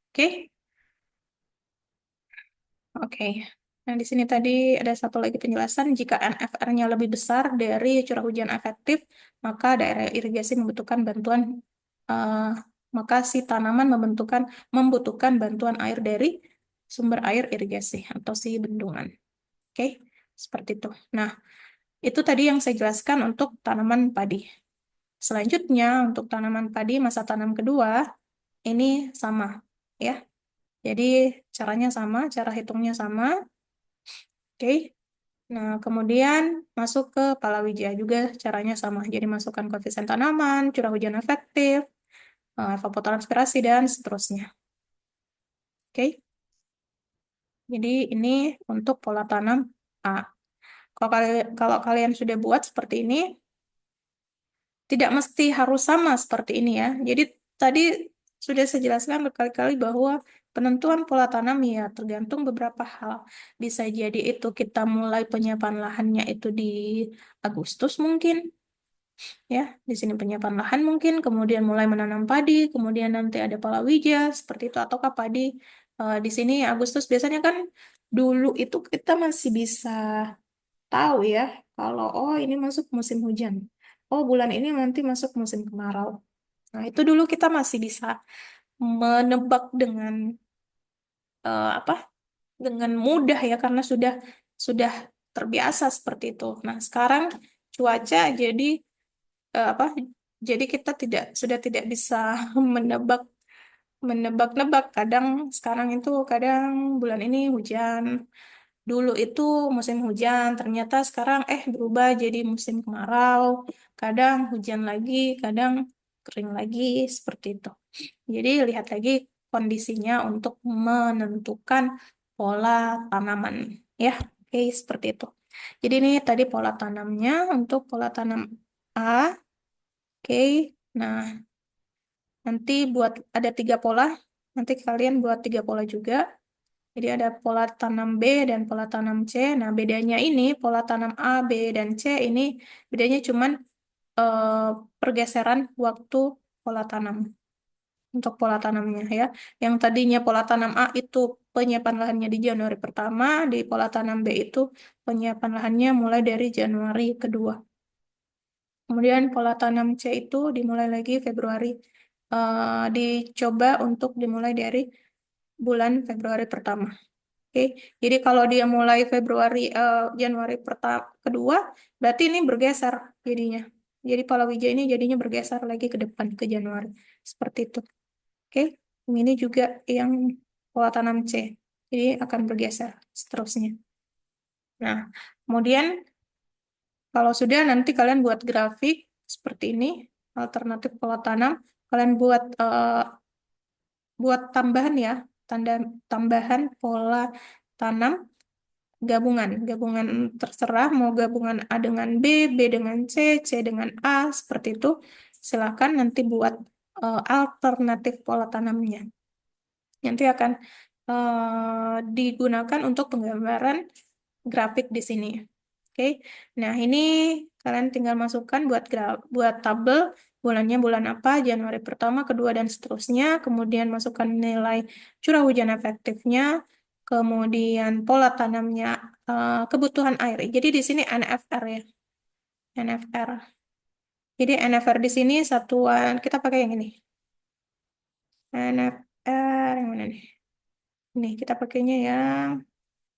Oke? Oke. Nah, di sini tadi ada satu lagi penjelasan, jika NFR-nya lebih besar dari curah hujan efektif, maka daerah irigasi membutuhkan bantuan, eh, maka si tanaman membutuhkan bantuan air dari sumber air irigasi atau si bendungan. Oke, seperti itu. Nah, itu tadi yang saya jelaskan untuk tanaman padi. Selanjutnya, untuk tanaman padi masa tanam kedua, ini sama, ya. Jadi, caranya sama, cara hitungnya sama. Oke. Nah, kemudian masuk ke palawija juga caranya sama. Jadi masukkan koefisien tanaman, curah hujan efektif, evapotranspirasi, dan seterusnya. Oke, jadi ini untuk pola tanam A. Kalau kalian sudah buat seperti ini, tidak mesti harus sama seperti ini ya. Jadi tadi sudah saya jelaskan berkali-kali bahwa penentuan pola tanam ya tergantung beberapa hal. Bisa jadi itu kita mulai penyiapan lahannya itu di Agustus mungkin, ya di sini penyiapan lahan mungkin kemudian mulai menanam padi kemudian nanti ada palawija seperti itu ataukah padi di sini Agustus biasanya kan dulu itu kita masih bisa tahu ya kalau oh ini masuk musim hujan, oh bulan ini nanti masuk musim kemarau. Nah itu dulu kita masih bisa menebak dengan apa dengan mudah ya karena sudah terbiasa seperti itu. Nah sekarang cuaca jadi apa jadi kita sudah tidak bisa menebak menebak-nebak kadang sekarang itu kadang bulan ini hujan dulu itu musim hujan ternyata sekarang berubah jadi musim kemarau kadang hujan lagi kadang kering lagi seperti itu jadi lihat lagi kondisinya untuk menentukan pola tanaman ya oke seperti itu jadi ini tadi pola tanamnya untuk pola tanam A. Oke, nah nanti buat ada 3 pola. Nanti kalian buat 3 pola juga. Jadi ada pola tanam B dan pola tanam C. Nah bedanya ini pola tanam A, B, dan C ini bedanya cuman eh, pergeseran waktu pola tanam untuk pola tanamnya ya. Yang tadinya pola tanam A itu penyiapan lahannya di Januari pertama, di pola tanam B itu penyiapan lahannya mulai dari Januari kedua. Kemudian pola tanam C itu dimulai lagi Februari. Dicoba untuk dimulai dari bulan Februari pertama. Oke, jadi kalau dia mulai Januari pertama kedua, berarti ini bergeser jadinya. Jadi palawija ini jadinya bergeser lagi ke depan ke Januari. Seperti itu. Oke, ini juga yang pola tanam C. Jadi akan bergeser seterusnya. Nah, kemudian kalau sudah nanti kalian buat grafik seperti ini, alternatif pola tanam. Kalian buat tambahan ya, tanda tambahan pola tanam gabungan. Gabungan terserah mau gabungan A dengan B, B dengan C, C dengan A, seperti itu. Silakan nanti buat alternatif pola tanamnya. Nanti akan digunakan untuk penggambaran grafik di sini. Oke, nah ini kalian tinggal masukkan buat tabel bulannya bulan apa, Januari pertama, kedua, dan seterusnya. Kemudian masukkan nilai curah hujan efektifnya, kemudian pola tanamnya, kebutuhan air. Jadi di sini NFR ya, NFR. Jadi NFR di sini satuan kita pakai yang ini. NFR yang mana nih? Ini kita pakainya yang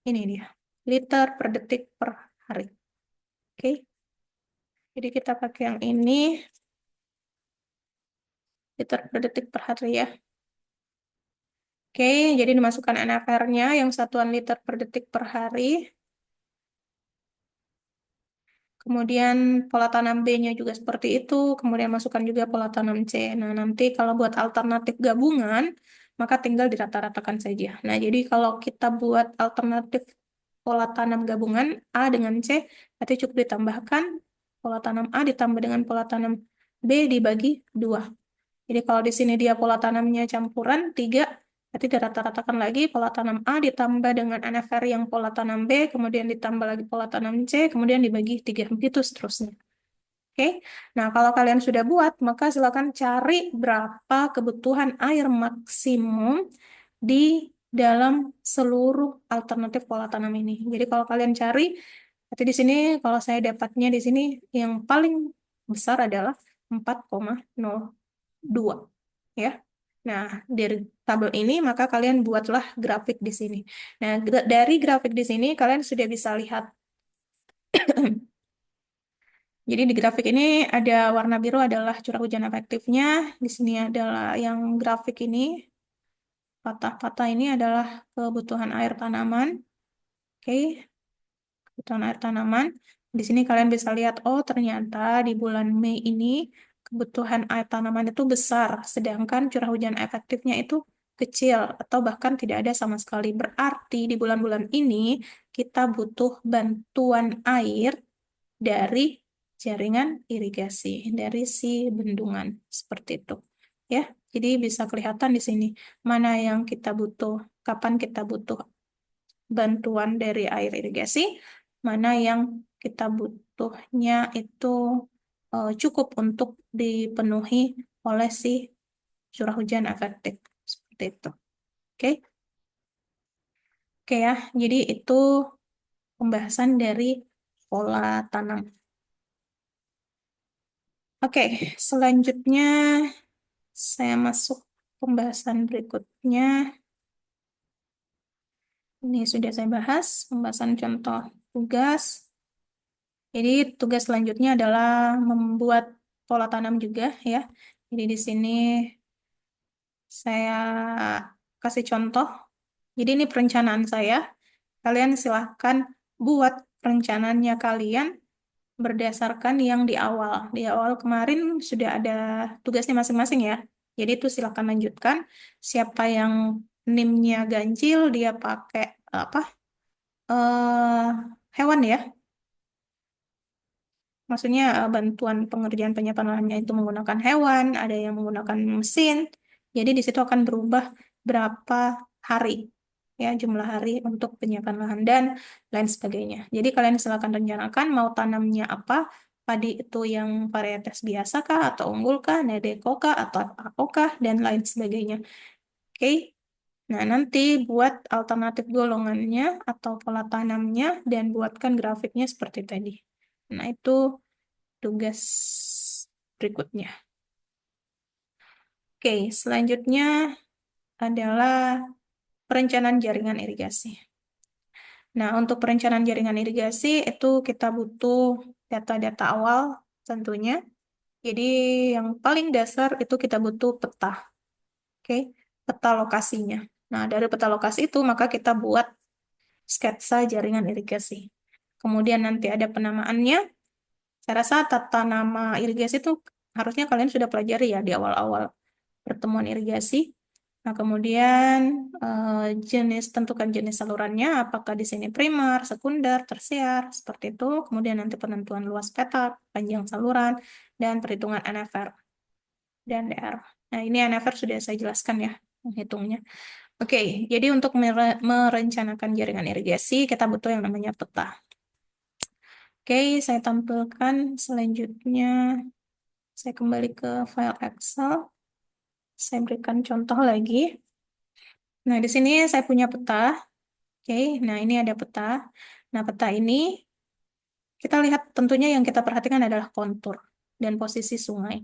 ini dia. Liter per detik per hari. Oke. Jadi kita pakai yang ini, liter per detik per hari ya. Oke, jadi dimasukkan NFR-nya yang satuan liter per detik per hari. Kemudian pola tanam B-nya juga seperti itu. Kemudian masukkan juga pola tanam C. Nah, nanti kalau buat alternatif gabungan, maka tinggal dirata-ratakan saja. Nah, jadi kalau kita buat alternatif pola tanam gabungan A dengan C, berarti cukup ditambahkan pola tanam A ditambah dengan pola tanam B dibagi 2. Jadi kalau di sini dia pola tanamnya campuran 3, berarti dirata-ratakan lagi pola tanam A ditambah dengan NFR yang pola tanam B, kemudian ditambah lagi pola tanam C, kemudian dibagi 3. Begitu seterusnya. Oke, nah kalau kalian sudah buat, maka silakan cari berapa kebutuhan air maksimum di dalam seluruh alternatif pola tanam ini. Jadi kalau kalian cari, berarti di sini kalau saya dapatnya di sini yang paling besar adalah 4,02 ya. Nah, dari tabel ini maka kalian buatlah grafik di sini. Nah, dari grafik di sini kalian sudah bisa lihat. Jadi di grafik ini ada warna biru adalah curah hujan efektifnya. Di sini adalah yang grafik ini, patah-patah ini adalah kebutuhan air tanaman. Oke, kebutuhan air tanaman. Di sini kalian bisa lihat, oh ternyata di bulan Mei ini kebutuhan air tanaman itu besar, sedangkan curah hujan efektifnya itu kecil atau bahkan tidak ada sama sekali. Berarti di bulan-bulan ini kita butuh bantuan air dari jaringan irigasi, dari si bendungan seperti itu. Ya, jadi bisa kelihatan di sini mana yang kita butuh, kapan kita butuh bantuan dari air irigasi, mana yang kita butuhnya itu cukup untuk dipenuhi oleh si curah hujan efektif seperti itu. Oke, oke ya. Jadi itu pembahasan dari pola tanam. Oke, selanjutnya saya masuk pembahasan berikutnya. Ini sudah saya bahas, pembahasan contoh tugas. Jadi tugas selanjutnya adalah membuat pola tanam juga ya. Jadi di sini saya kasih contoh. Jadi ini perencanaan saya. Kalian silahkan buat perencanaannya kalian berdasarkan yang di awal. Di awal kemarin sudah ada tugasnya masing-masing ya. Jadi itu silahkan lanjutkan. Siapa yang NIM-nya ganjil, dia pakai apa? eh Hewan ya. Maksudnya bantuan pengerjaan penyiapan lahannya itu menggunakan hewan, ada yang menggunakan mesin. Jadi di situ akan berubah berapa hari ya jumlah hari untuk penyiapan lahan dan lain sebagainya. Jadi kalian silakan rencanakan mau tanamnya apa, padi itu yang varietas biasa kah atau unggul kah, nedeko kah atau FAO kah dan lain sebagainya. Oke. Nah, nanti buat alternatif golongannya atau pola tanamnya dan buatkan grafiknya seperti tadi. Nah, itu tugas berikutnya. Oke, selanjutnya adalah perencanaan jaringan irigasi. Nah, untuk perencanaan jaringan irigasi itu kita butuh data-data awal tentunya. Jadi yang paling dasar itu kita butuh peta. Oke, peta lokasinya. Nah, dari peta lokasi itu maka kita buat sketsa jaringan irigasi. Kemudian nanti ada penamaannya. Saya rasa tata nama irigasi itu harusnya kalian sudah pelajari ya di awal-awal pertemuan irigasi. Nah, kemudian jenis tentukan jenis salurannya, apakah di sini primer, sekunder, tersier, seperti itu. Kemudian nanti penentuan luas petak, panjang saluran, dan perhitungan NFR dan DR. Nah, ini NFR sudah saya jelaskan ya, menghitungnya. Oke, jadi untuk merencanakan jaringan irigasi, kita butuh yang namanya peta. Oke, saya tampilkan selanjutnya. Saya kembali ke file Excel. Saya berikan contoh lagi. Nah, di sini saya punya peta. Oke, nah ini ada peta. Nah, peta ini kita lihat tentunya yang kita perhatikan adalah kontur dan posisi sungai.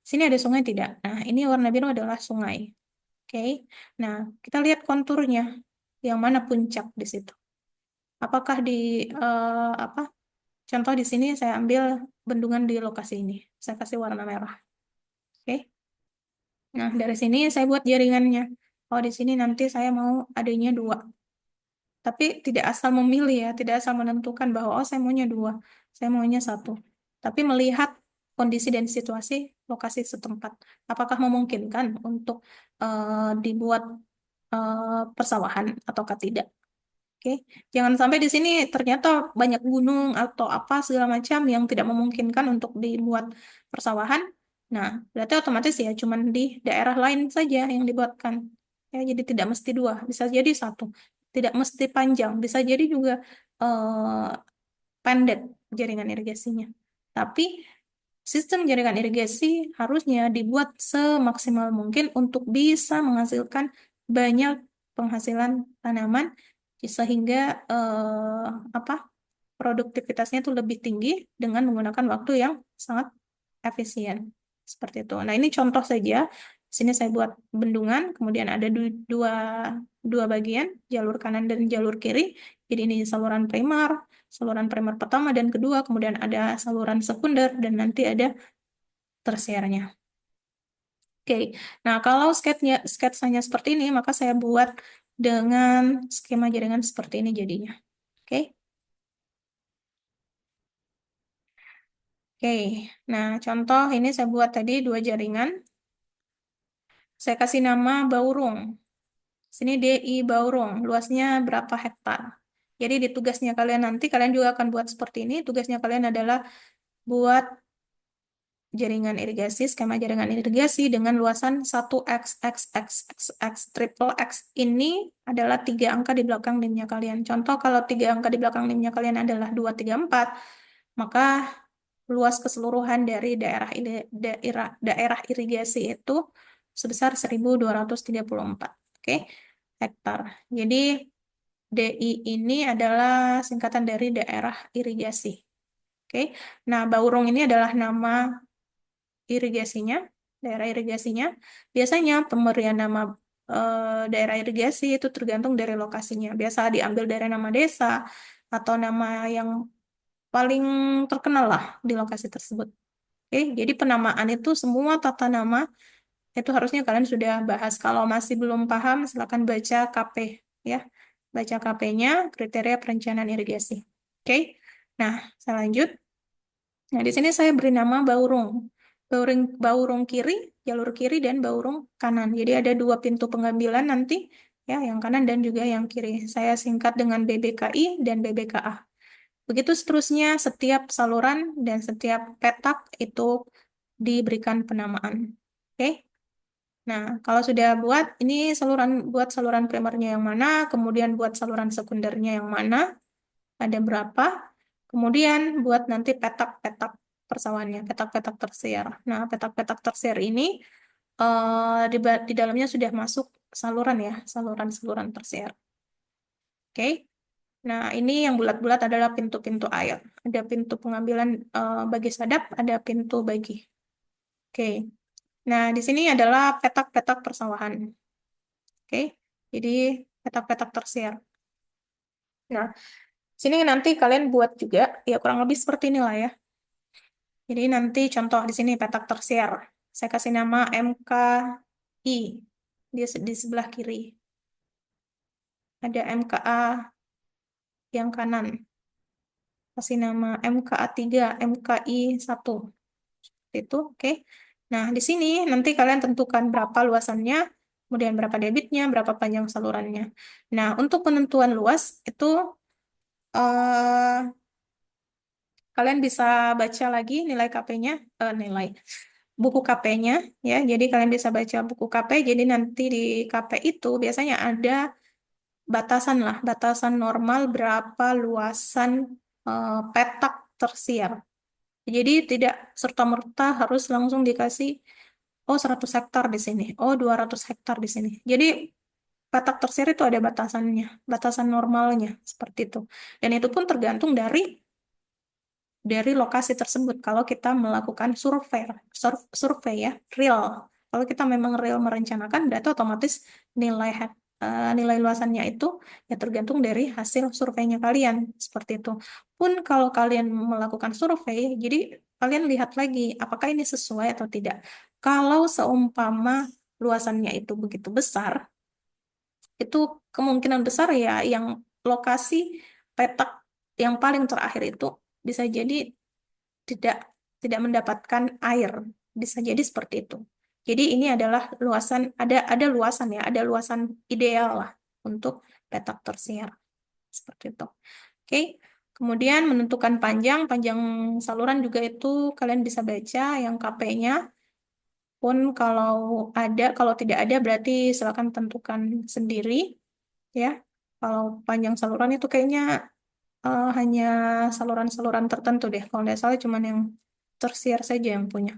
Sini ada sungai tidak? Nah, ini warna biru adalah sungai. Oke. Nah, kita lihat konturnya. Yang mana puncak di situ? Apakah di apa? Contoh di sini saya ambil bendungan di lokasi ini. Saya kasih warna merah. Oke. Nah, dari sini saya buat jaringannya. Oh, di sini nanti saya mau adanya dua. Tapi tidak asal memilih ya, tidak asal menentukan bahwa oh saya maunya dua, saya maunya satu. Tapi melihat kondisi dan situasi lokasi setempat. Apakah memungkinkan untuk dibuat persawahan ataukah tidak? Oke, jangan sampai di sini ternyata banyak gunung atau apa segala macam yang tidak memungkinkan untuk dibuat persawahan. Nah, berarti otomatis ya cuman di daerah lain saja yang dibuatkan. Ya, jadi tidak mesti dua, bisa jadi satu. Tidak mesti panjang, bisa jadi juga eh, pendek jaringan irigasinya. Tapi sistem jaringan irigasi harusnya dibuat semaksimal mungkin untuk bisa menghasilkan banyak penghasilan tanaman sehingga apa produktivitasnya itu lebih tinggi dengan menggunakan waktu yang sangat efisien. Seperti itu. Nah, ini contoh saja. Di sini saya buat bendungan, kemudian ada dua bagian, jalur kanan dan jalur kiri. Jadi ini saluran primer pertama dan kedua, kemudian ada saluran sekunder dan nanti ada tersiernya. Oke, nah kalau sketsanya seperti ini, maka saya buat dengan skema jaringan seperti ini jadinya. Oke, oke. Nah contoh ini saya buat tadi dua jaringan. Saya kasih nama Baurung. Sini DI Baurung, luasnya berapa hektar. Jadi di tugasnya kalian nanti, kalian juga akan buat seperti ini. Tugasnya kalian adalah buat jaringan irigasi, skema jaringan irigasi dengan luasan 1 x triple X ini adalah 3 angka di belakang NIM-nya kalian. Contoh kalau 3 angka di belakang NIM-nya kalian adalah 234, maka luas keseluruhan dari daerah irigasi itu sebesar 1.234, oke, hektar. Jadi DI ini adalah singkatan dari daerah irigasi. Oke. Nah, Baurung ini adalah nama irigasinya, daerah irigasinya. Biasanya pemberian nama daerah irigasi itu tergantung dari lokasinya. Biasa diambil dari nama desa atau nama yang paling terkenal lah di lokasi tersebut. Oke, jadi penamaan itu semua tata nama itu harusnya kalian sudah bahas. Kalau masih belum paham, silakan baca KP ya. Baca KP-nya, kriteria perencanaan irigasi. Oke. Nah, saya lanjut. Nah, di sini saya beri nama Baurung. Baurung kiri, jalur kiri, dan Baurung kanan. Jadi ada dua pintu pengambilan nanti, ya, yang kanan dan juga yang kiri. Saya singkat dengan BBKI dan BBKA. Begitu seterusnya, setiap saluran dan setiap petak itu diberikan penamaan. Oke? Nah, kalau sudah ini buat saluran primernya yang mana, kemudian buat saluran sekundernya yang mana, ada berapa. Kemudian buat nanti petak-petak persawahannya, petak-petak tersier. Nah, petak-petak tersier ini di dalamnya sudah masuk saluran ya, saluran-saluran tersier. Oke. Nah, ini yang bulat-bulat adalah pintu-pintu air. Ada pintu pengambilan bagi sadap, ada pintu bagi. Oke. Nah, di sini adalah petak-petak persawahan. Oke. Jadi petak-petak tersier. Nah, sini nanti kalian buat juga, ya kurang lebih seperti inilah ya. Jadi nanti contoh di sini petak tersier. Saya kasih nama MKI di sebelah kiri. Ada MKA yang kanan. Kasih nama MKA 3, MKI 1. Seperti itu, oke. Nah, di sini nanti kalian tentukan berapa luasannya, kemudian berapa debitnya, berapa panjang salurannya. Nah, untuk penentuan luas itu eh, kalian bisa baca lagi nilai KP-nya, nilai buku KP-nya ya. Jadi kalian bisa baca buku KP. Jadi nanti di KP itu biasanya ada batasan lah, batasan normal berapa luasan petak tersier. Jadi tidak serta-merta harus langsung dikasih oh 100 hektar di sini, oh 200 hektar di sini. Jadi petak tersier itu ada batasannya, batasan normalnya seperti itu. Dan itu pun tergantung dari lokasi tersebut. Kalau kita melakukan survei ya, real Kalau kita memang real merencanakan, berarti otomatis nilai nilai luasannya itu ya tergantung dari hasil surveinya kalian. Seperti itu. Pun kalau kalian melakukan survei, jadi kalian lihat lagi apakah ini sesuai atau tidak. Kalau seumpama luasannya itu begitu besar, itu kemungkinan besar ya yang lokasi petak yang paling terakhir itu bisa jadi tidak tidak mendapatkan air. Bisa jadi seperti itu. Jadi ini adalah luasan ada luasan ya, ada luasan ideal lah untuk petak tersier seperti itu. Oke. Kemudian menentukan panjang saluran juga itu kalian bisa baca yang KP-nya pun kalau tidak ada berarti silakan tentukan sendiri ya. Kalau panjang saluran itu kayaknya hanya saluran-saluran tertentu deh. Kalau nggak salah cuman yang tersier saja yang punya.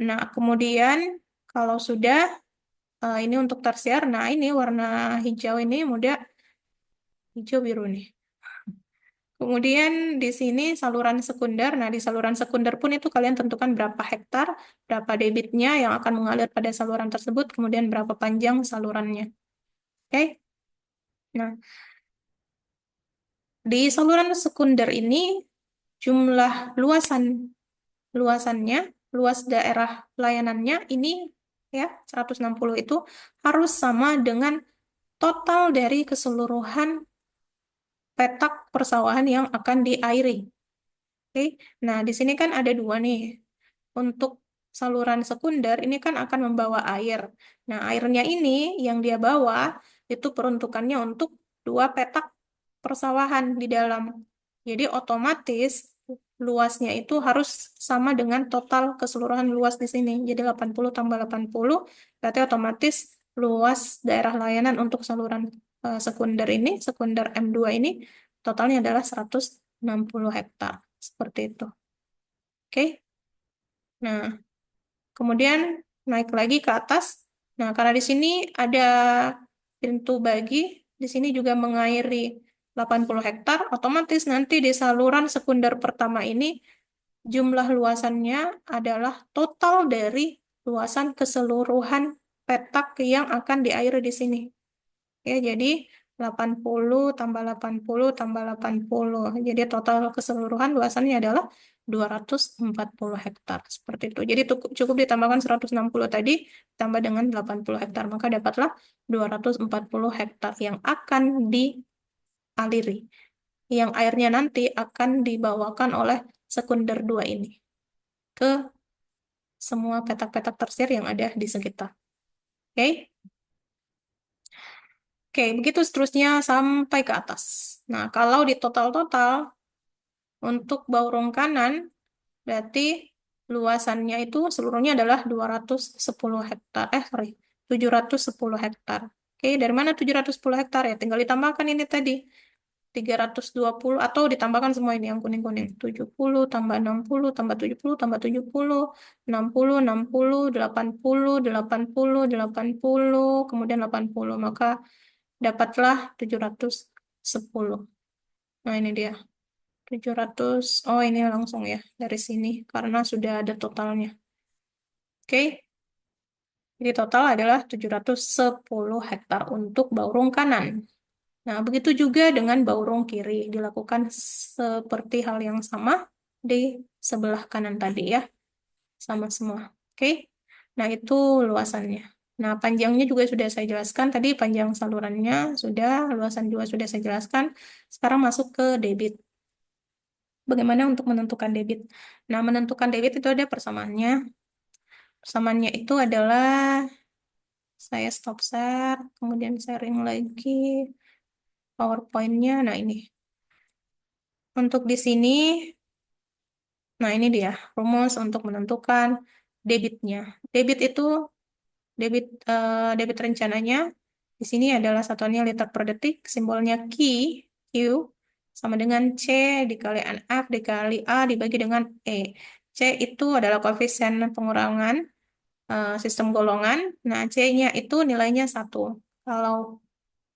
Nah, kemudian kalau sudah ini untuk tersier, nah ini warna hijau ini muda, hijau biru nih. Kemudian di sini saluran sekunder. Nah, di saluran sekunder pun itu kalian tentukan berapa hektar, berapa debitnya yang akan mengalir pada saluran tersebut, kemudian berapa panjang salurannya. Oke? Nah, di saluran sekunder ini jumlah luasannya, luas daerah layanannya ini ya 160 itu harus sama dengan total dari keseluruhan petak persawahan yang akan diairi. Oke. Nah, di sini kan ada dua nih. Untuk saluran sekunder ini kan akan membawa air. Nah, airnya ini yang dia bawa itu peruntukannya untuk dua petak persawahan di dalam. Jadi otomatis luasnya itu harus sama dengan total keseluruhan luas di sini. Jadi 80 tambah 80 berarti otomatis luas daerah layanan untuk saluran sekunder ini, sekunder M2 ini totalnya adalah 160 hektar. Seperti itu. Oke. Nah, kemudian naik lagi ke atas. Nah, karena di sini ada pintu bagi, di sini juga mengairi 80 hektar, otomatis nanti di saluran sekunder pertama ini jumlah luasannya adalah total dari luasan keseluruhan petak yang akan diairi di sini. Ya, jadi 80 tambah 80 tambah 80. Jadi total keseluruhan luasannya adalah 240 hektar. Seperti itu. Jadi cukup ditambahkan 160 tadi, tambah dengan 80 hektar. Maka dapatlah 240 hektar yang akan dialiri. Yang airnya nanti akan dibawakan oleh sekunder 2 ini ke semua petak-petak tersier yang ada di sekitar. Oke? Oke, begitu seterusnya sampai ke atas. Nah, kalau di total-total untuk baurung kanan, berarti luasannya itu seluruhnya adalah 210 hektar. Sorry, 710 hektar. Oke, dari mana 710 hektar ya? Tinggal ditambahkan ini tadi. 320 atau ditambahkan semua ini yang kuning-kuning. 70 tambah 60 tambah 70 tambah 70, 60, 60, 80, 80, 80, kemudian 80. Maka dapatlah 710. Nah, ini dia. 700. Oh, ini langsung ya dari sini karena sudah ada totalnya. Oke. Jadi total adalah 710 hektar untuk baurung kanan. Nah, begitu juga dengan baurung kiri. Dilakukan seperti hal yang sama di sebelah kanan tadi ya. Sama semua. Oke. Nah, itu luasannya. Nah, panjangnya juga sudah saya jelaskan. Tadi panjang salurannya sudah, luasan juga sudah saya jelaskan. Sekarang masuk ke debit. Bagaimana untuk menentukan debit? Nah, menentukan debit itu ada persamaannya. Persamaannya itu adalah saya stop share, kemudian sharing lagi PowerPoint-nya. Nah, ini. Untuk di sini, nah ini dia rumus untuk menentukan debitnya. Debit itu debit rencananya di sini adalah satuannya liter per detik, simbolnya Q sama dengan C dikali NF dikali A dibagi dengan E. C itu adalah koefisien pengurangan sistem golongan. Nah, C-nya itu nilainya 1. Kalau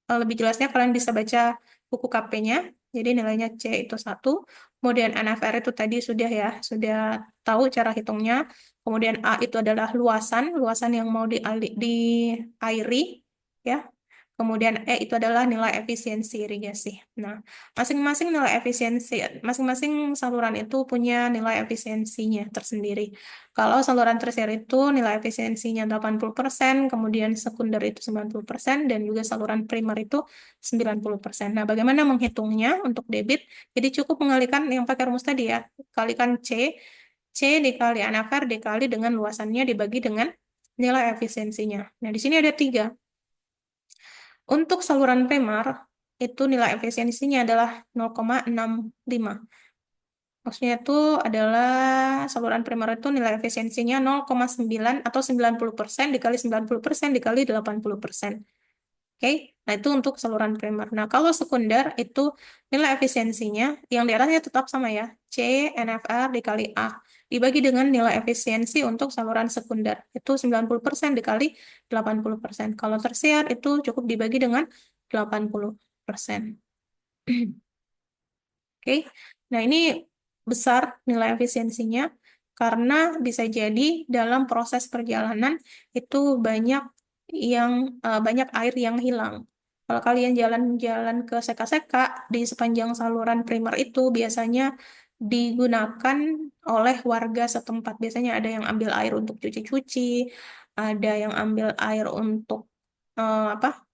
lebih jelasnya kalian bisa baca buku KP-nya. Jadi nilainya C itu 1. Kemudian NFR itu tadi sudah ya, sudah tahu cara hitungnya. Kemudian A itu adalah luasan, luasan yang mau diairi, ya. Kemudian E itu adalah nilai efisiensi irigasi. Nah, masing-masing nilai efisiensi, masing-masing saluran itu punya nilai efisiensinya tersendiri. Kalau saluran tersier itu nilai efisiensinya 80%, kemudian sekunder itu 90%, dan juga saluran primer itu 90%. Nah, bagaimana menghitungnya untuk debit? Jadi cukup mengalihkan yang pakai rumus tadi ya, kalikan C dikali NFR dikali dengan luasannya dibagi dengan nilai efisiensinya. Nah, di sini ada 3. Untuk saluran primer, itu nilai efisiensinya adalah 0,65. Maksudnya itu adalah saluran primer itu nilai efisiensinya 0,9 atau 90% dikali 90% dikali 80%. Oke, nah itu untuk saluran primer. Nah, kalau sekunder itu nilai efisiensinya yang di atasnya tetap sama ya, C NFR dikali A dibagi dengan nilai efisiensi untuk saluran sekunder. Itu 90% dikali 80%. Kalau tersier itu cukup dibagi dengan 80%. Oke, nah ini besar nilai efisiensinya karena bisa jadi dalam proses perjalanan itu banyak yang banyak air yang hilang. Kalau kalian jalan-jalan ke seka-seka di sepanjang saluran primer itu biasanya digunakan oleh warga setempat. Biasanya ada yang ambil air untuk cuci-cuci, ada yang ambil air untuk apa?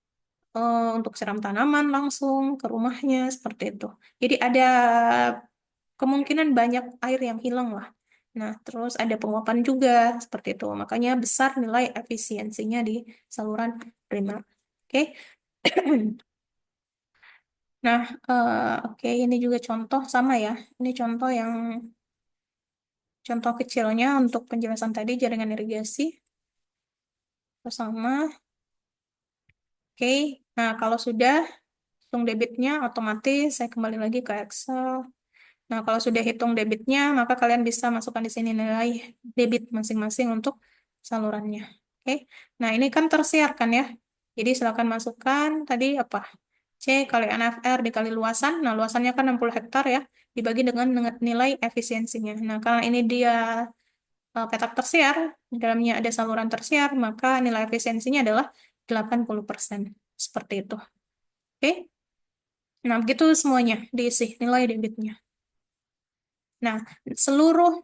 Untuk siram tanaman langsung ke rumahnya seperti itu. Jadi ada kemungkinan banyak air yang hilang lah. Nah, terus ada penguapan juga seperti itu. Makanya besar nilai efisiensinya di saluran primer. Oke. Nah, oke, ini juga contoh sama ya. Ini contoh kecilnya untuk penjelasan tadi jaringan irigasi bersama. Oke. Nah, kalau sudah hitung debitnya otomatis saya kembali lagi ke Excel. Nah, kalau sudah hitung debitnya, maka kalian bisa masukkan di sini nilai debit masing-masing untuk salurannya. Oke. Nah, ini kan tersiar kan ya. Jadi silakan masukkan tadi apa? C kali NFR dikali luasan. Nah, luasannya kan 60 hektar ya. Dibagi dengan nilai efisiensinya. Nah, karena ini dia petak tersiar, di dalamnya ada saluran tersiar, maka nilai efisiensinya adalah 80%. Seperti itu. Oke. Nah, begitu semuanya diisi nilai debitnya. Nah, seluruh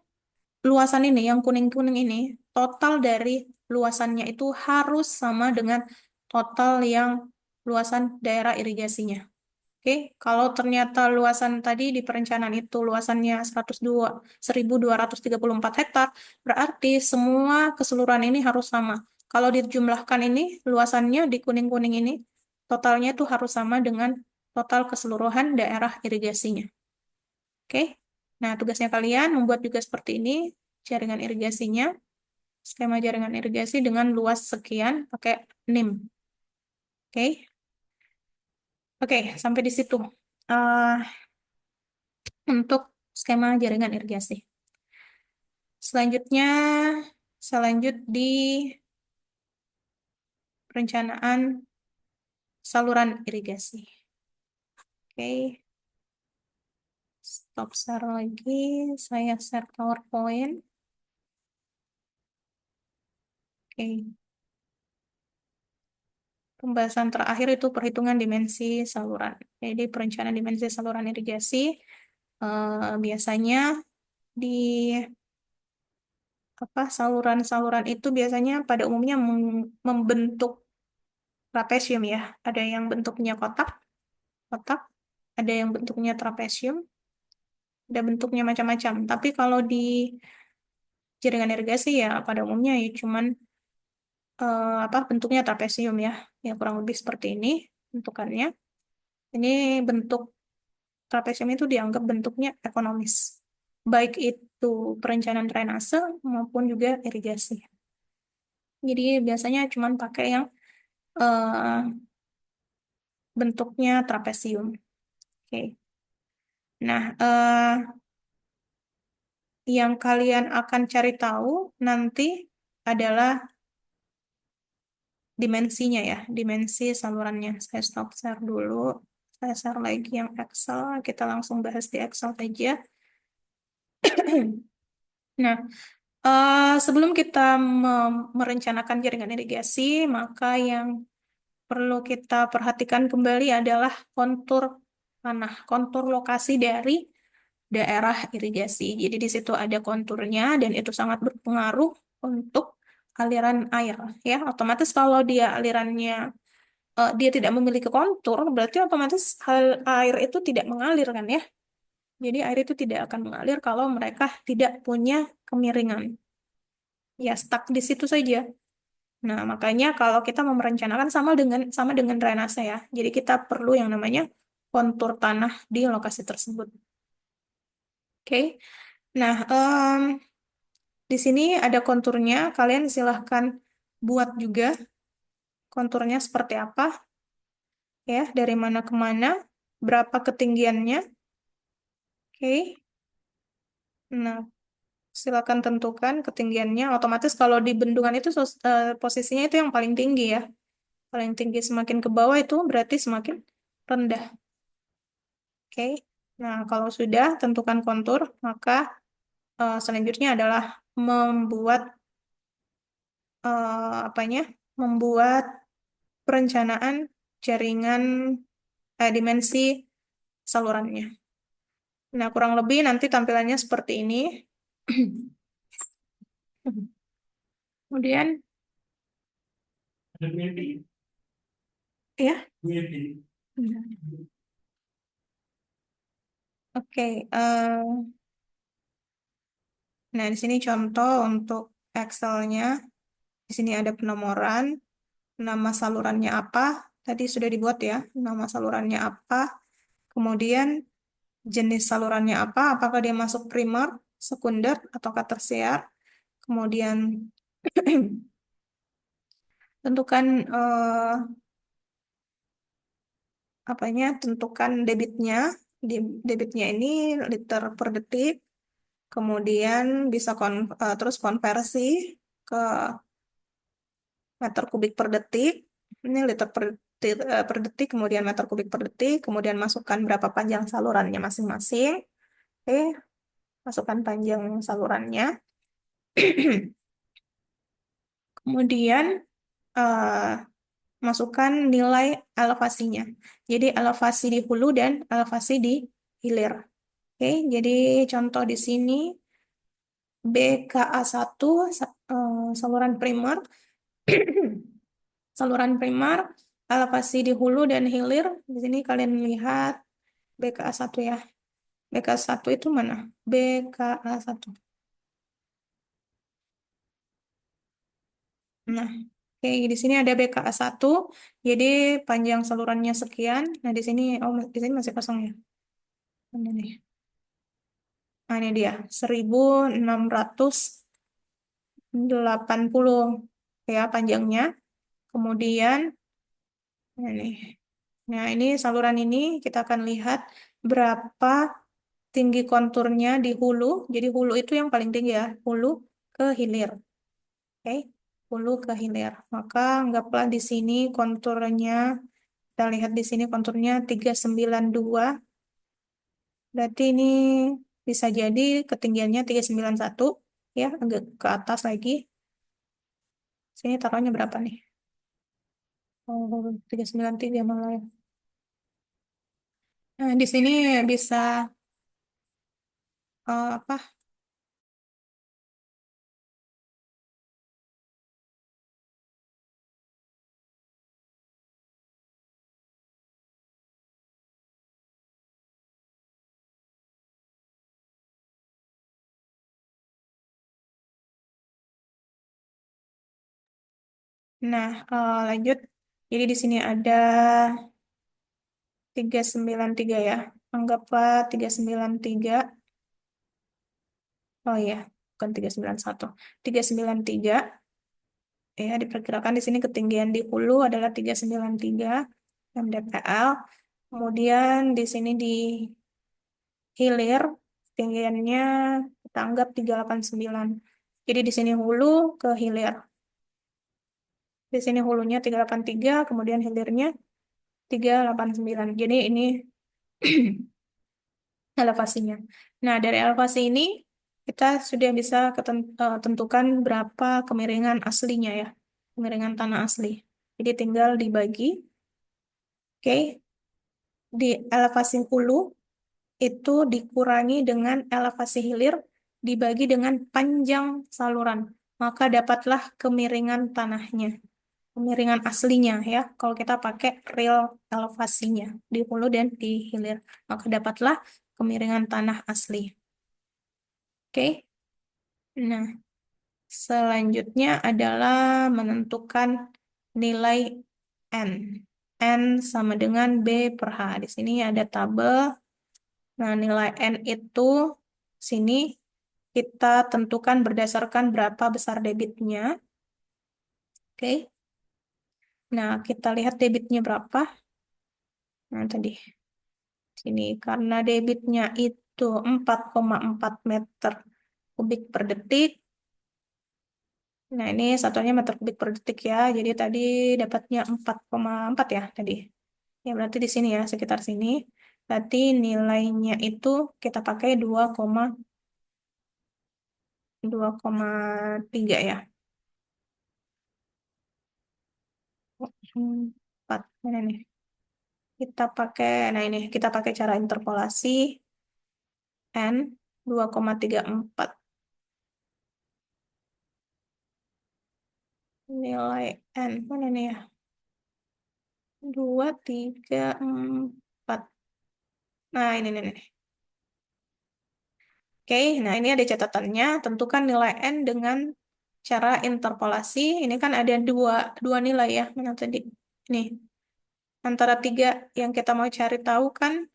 luasan ini, yang kuning-kuning ini, total dari luasannya itu harus sama dengan total yang luasan daerah irigasinya. Oke, kalau ternyata luasan tadi di perencanaan itu luasannya 1.234 hektar, berarti semua keseluruhan ini harus sama. Kalau dijumlahkan ini, luasannya di kuning-kuning ini, totalnya itu harus sama dengan total keseluruhan daerah irigasinya. Oke, nah tugasnya kalian membuat juga seperti ini, jaringan irigasinya, skema jaringan irigasi dengan luas sekian pakai NIM. Oke, oke, sampai di situ. Eh, untuk skema jaringan irigasi. Selanjutnya, selanjut di perencanaan saluran irigasi. Oke, stop share lagi. Saya share PowerPoint. Oke, pembahasan terakhir itu perhitungan dimensi saluran. Jadi perencanaan dimensi saluran irigasi biasanya di apa saluran-saluran itu biasanya pada umumnya membentuk trapesium ya. Ada yang bentuknya kotak, kotak, ada yang bentuknya trapesium, ada bentuknya macam-macam. Tapi kalau di jaringan irigasi ya pada umumnya ya cuman apa bentuknya trapesium ya. Ya kurang lebih seperti ini bentukannya. Ini bentuk trapesium itu dianggap bentuknya ekonomis. Baik itu perencanaan drainase maupun juga irigasi. Jadi biasanya cuman pakai yang eh, bentuknya trapesium. Oke. Nah, yang kalian akan cari tahu nanti adalah dimensinya ya, dimensi salurannya. Saya stop share dulu. Saya share lagi yang Excel. Kita langsung bahas di Excel saja. Nah, sebelum kita merencanakan jaringan irigasi, maka yang perlu kita perhatikan kembali adalah kontur tanah, kontur lokasi dari daerah irigasi. Jadi di situ ada konturnya dan itu sangat berpengaruh untuk aliran air. Ya, otomatis kalau dia alirannya dia tidak memiliki kontur, berarti otomatis air itu tidak mengalir kan ya. Jadi air itu tidak akan mengalir kalau mereka tidak punya kemiringan. Ya, stuck di situ saja. Nah, makanya kalau kita mau merencanakan sama dengan drainase ya. Jadi kita perlu yang namanya kontur tanah di lokasi tersebut. Oke. Nah, di sini ada konturnya. Kalian silahkan buat juga konturnya seperti apa ya, dari mana ke mana, berapa ketinggiannya. Oke. Nah, silakan tentukan ketinggiannya. Otomatis kalau di bendungan itu posisinya itu yang paling tinggi ya. Paling tinggi, semakin ke bawah itu berarti semakin rendah. Oke. Nah, kalau sudah tentukan kontur, maka selanjutnya adalah membuat apanya? Membuat perencanaan jaringan dimensi salurannya. Nah, kurang lebih nanti tampilannya seperti ini. Kemudian, ya. Oke, nah di sini contoh untuk Excel-nya. Di sini ada penomoran, nama salurannya apa, tadi sudah dibuat ya, nama salurannya apa, kemudian jenis salurannya apa, apakah dia masuk primer, sekunder, atau tersier, kemudian tentukan tentukan debitnya, debitnya ini liter per detik, kemudian bisa terus konversi ke meter kubik per detik. Ini liter per detik, kemudian meter kubik per detik, kemudian masukkan berapa panjang salurannya masing-masing. Oke, masukkan panjang salurannya. Kemudian eh, masukkan nilai elevasinya. Jadi elevasi di hulu dan elevasi di hilir. Oke, jadi contoh di sini BKA1 saluran primer. Saluran primer, elevasi di hulu dan hilir. Di sini kalian lihat BKA1 ya. BKA1 itu mana? BKA1. Nah, oke, di sini ada BKA1. Jadi panjang salurannya sekian. Nah, di sini di sini masih kosong ya. Ini nih. Nah, ini dia 1680 ya panjangnya. Kemudian ini. Nah, ini saluran ini kita akan lihat berapa tinggi konturnya di hulu. Jadi hulu itu yang paling tinggi ya, hulu ke hilir. Oke, hulu ke hilir. Maka anggaplah di sini konturnya, kita lihat di sini konturnya 392. Berarti ini bisa jadi ketinggiannya 391 ya, agak ke atas lagi. Sini taruhnya berapa nih? Oh, 393 malah ya. Nah, di sini bisa apa? Nah, lanjut. Jadi di sini ada 393 ya. Anggaplah 393. Oh iya, bukan 391. 393 ya, diperkirakan di sini ketinggian di hulu adalah 393 mdpl. Kemudian di sini di hilir ketinggiannya kita anggap 389. Jadi di sini hulu ke hilir. Di sini hulunya 383, kemudian hilirnya 389. Jadi ini elevasinya. Nah, dari elevasi ini kita sudah bisa tentukan berapa kemiringan aslinya ya. Kemiringan tanah asli. Jadi tinggal dibagi, oke. Di elevasi hulu itu dikurangi dengan elevasi hilir dibagi dengan panjang saluran. Maka dapatlah kemiringan tanahnya. Kemiringan aslinya ya. Kalau kita pakai real elevasinya di hulu dan di hilir. Maka dapatlah kemiringan tanah asli. Oke. Nah, selanjutnya adalah menentukan nilai N. N sama dengan B per H. Di sini ada tabel. Nah, nilai N itu sini kita tentukan berdasarkan berapa besar debitnya. Oke. Nah, kita lihat debitnya berapa. Nah, tadi sini karena debitnya itu 4,4 meter kubik per detik. Nah, ini satuannya meter kubik per detik ya. Jadi tadi dapatnya 4,4 ya tadi. Ya, berarti di sini ya, sekitar sini. Berarti nilainya itu kita pakai 2,3 ya. 4. Mana nih? Kita pakai, nah ini, kita pakai cara interpolasi N 2,34. Nilai N, mana nih ya? 2,34. Nah, ini. Oke, nah ini ada catatannya. Tentukan nilai N dengan cara interpolasi. Ini kan ada dua nilai ya. Mana tadi? Nih, antara tiga yang kita mau cari tahu kan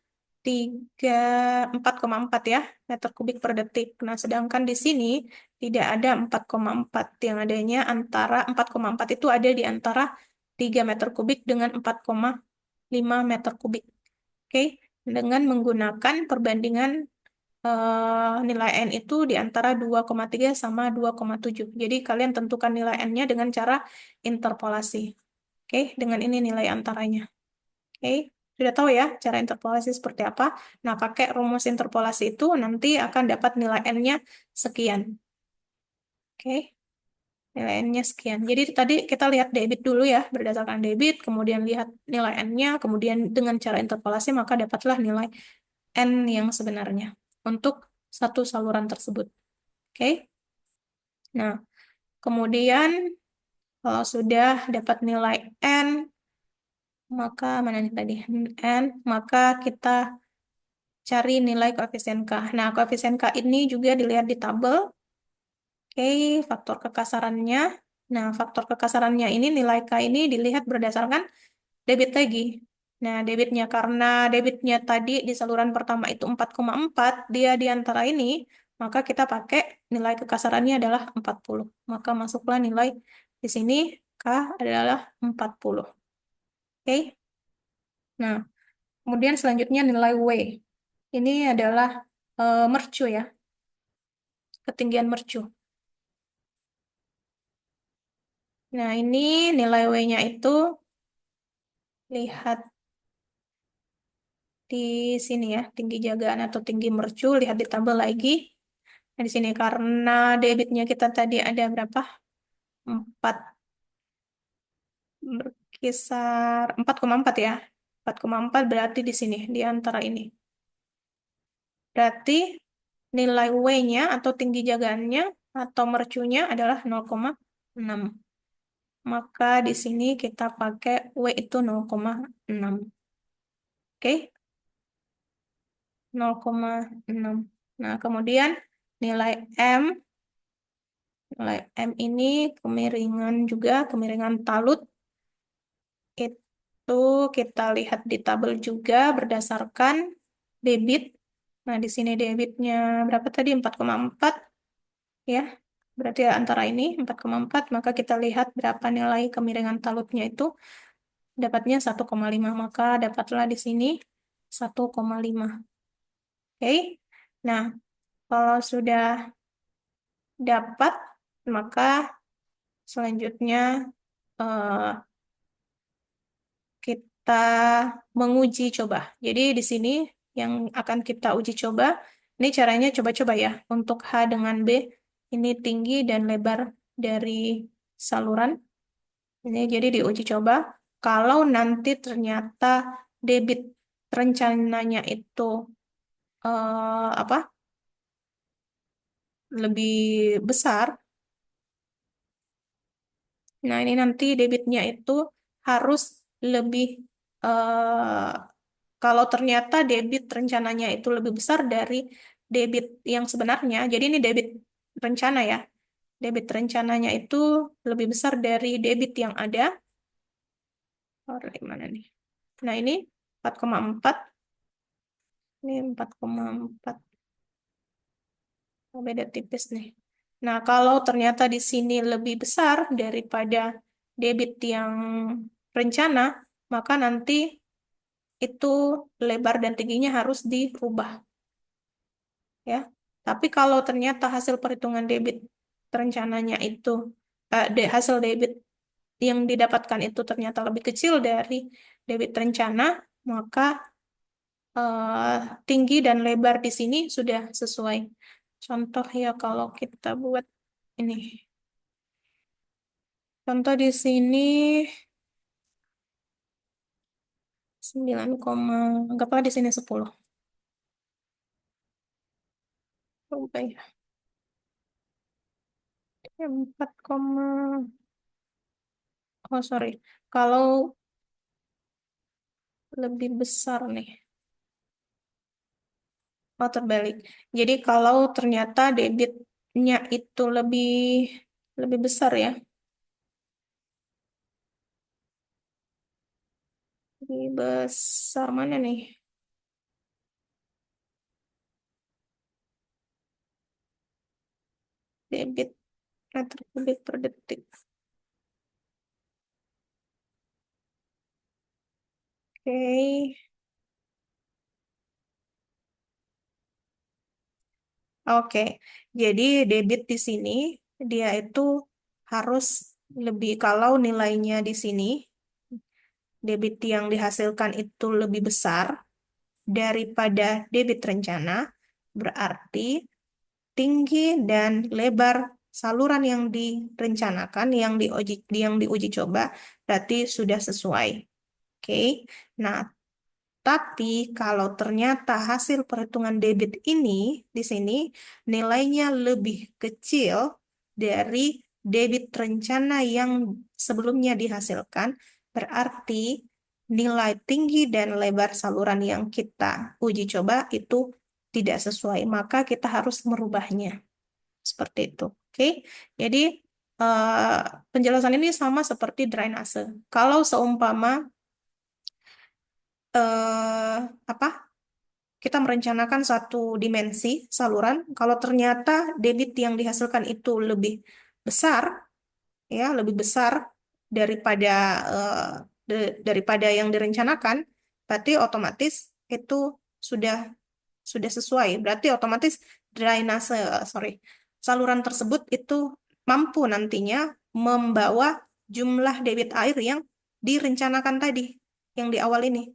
4,4 ya, meter kubik per detik. Nah, sedangkan di sini tidak ada 4,4. Yang adanya antara 4,4 itu ada di antara 3 meter kubik dengan 4,5 meter kubik. Oke, dengan menggunakan perbandingan nilai N itu di antara 2,3 sama 2,7. Jadi kalian tentukan nilai N-nya dengan cara interpolasi. Oke, dengan ini nilai antaranya. Oke, sudah tahu ya cara interpolasi seperti apa. Nah, pakai rumus interpolasi itu nanti akan dapat nilai N-nya sekian. Oke, nilai N-nya sekian. Jadi tadi kita lihat debit dulu ya, berdasarkan debit, kemudian lihat nilai N-nya, kemudian dengan cara interpolasi maka dapatlah nilai N yang sebenarnya untuk satu saluran tersebut. Oke. Nah, kemudian kalau sudah dapat nilai N, maka mana nih tadi? N, maka kita cari nilai koefisien K. Nah, koefisien K ini juga dilihat di tabel. Oke, faktor kekasarannya. Nah, faktor kekasarannya ini nilai K ini dilihat berdasarkan debit lagi. Nah, debitnya karena debitnya tadi di saluran pertama itu 4,4, dia di antara ini, maka kita pakai nilai kekasarannya adalah 40. Maka masuklah nilai di sini K adalah 40. Oke. Nah, kemudian selanjutnya nilai W. Ini adalah mercu ya, ketinggian mercu. Nah, ini nilai W-nya itu lihat di sini ya, tinggi jagaan atau tinggi mercu, lihat di tabel lagi. Nah, di sini karena debitnya kita tadi ada berapa? 4, berkisar 4,4 ya. 4,4 berarti di sini, di antara ini. Berarti nilai W-nya atau tinggi jagaannya atau mercunya adalah 0,6. Maka di sini kita pakai W itu 0,6. Oke, 0,6. Nah, kemudian nilai M. Nilai M ini kemiringan juga, kemiringan talut. Itu kita lihat di tabel juga berdasarkan debit. Nah, di sini debitnya berapa tadi? 4,4 ya. Berarti antara ini 4,4, maka kita lihat berapa nilai kemiringan talutnya itu. Dapatnya 1,5, maka dapatlah di sini 1,5. Oke. Nah, kalau sudah dapat, maka selanjutnya eh, kita menguji coba. Jadi di sini yang akan kita uji coba, ini caranya coba-coba ya. Untuk H dengan B, ini tinggi dan lebar dari saluran. Ini jadi diuji coba. Kalau nanti ternyata debit rencananya itu apa lebih besar, nah ini nanti debitnya itu harus lebih eh, kalau ternyata debit rencananya itu lebih besar dari debit yang sebenarnya, jadi ini debit rencana ya. Debit rencananya itu lebih besar dari debit yang ada. Oh, dari mana nih? Nah, ini 4,4. Ini 4,4. Oh, beda tipis nih. Nah, kalau ternyata di sini lebih besar daripada debit yang rencana, maka nanti itu lebar dan tingginya harus dirubah ya. Tapi kalau ternyata hasil perhitungan debit rencananya itu hasil debit yang didapatkan itu ternyata lebih kecil dari debit rencana, maka tinggi dan lebar di sini sudah sesuai. Contoh ya kalau kita buat ini. Contoh di sini 9, anggaplah di sini 10. Berapa ya? 4, oh sorry. Kalau lebih besar nih. Oh terbalik. Jadi kalau ternyata debitnya itu lebih lebih besar ya. Lebih besar mana nih? Debit meter kubik per detik. Oke. Oke, jadi debit di sini dia itu harus lebih kalau nilainya di sini debit yang dihasilkan itu lebih besar daripada debit rencana, berarti tinggi dan lebar saluran yang direncanakan yang diuji coba berarti sudah sesuai. Oke. Nah, tapi kalau ternyata hasil perhitungan debit ini di sini nilainya lebih kecil dari debit rencana yang sebelumnya dihasilkan, berarti nilai tinggi dan lebar saluran yang kita uji coba itu tidak sesuai, maka kita harus merubahnya. Seperti itu. Oke. Jadi eh, penjelasan ini sama seperti drainase. Kalau seumpama eh, apa kita merencanakan satu dimensi saluran, kalau ternyata debit yang dihasilkan itu lebih besar, ya, lebih besar daripada daripada yang direncanakan, berarti otomatis itu sudah sudah sesuai. Berarti otomatis drainase, sorry, saluran tersebut itu mampu nantinya membawa jumlah debit air yang direncanakan tadi, yang di awal ini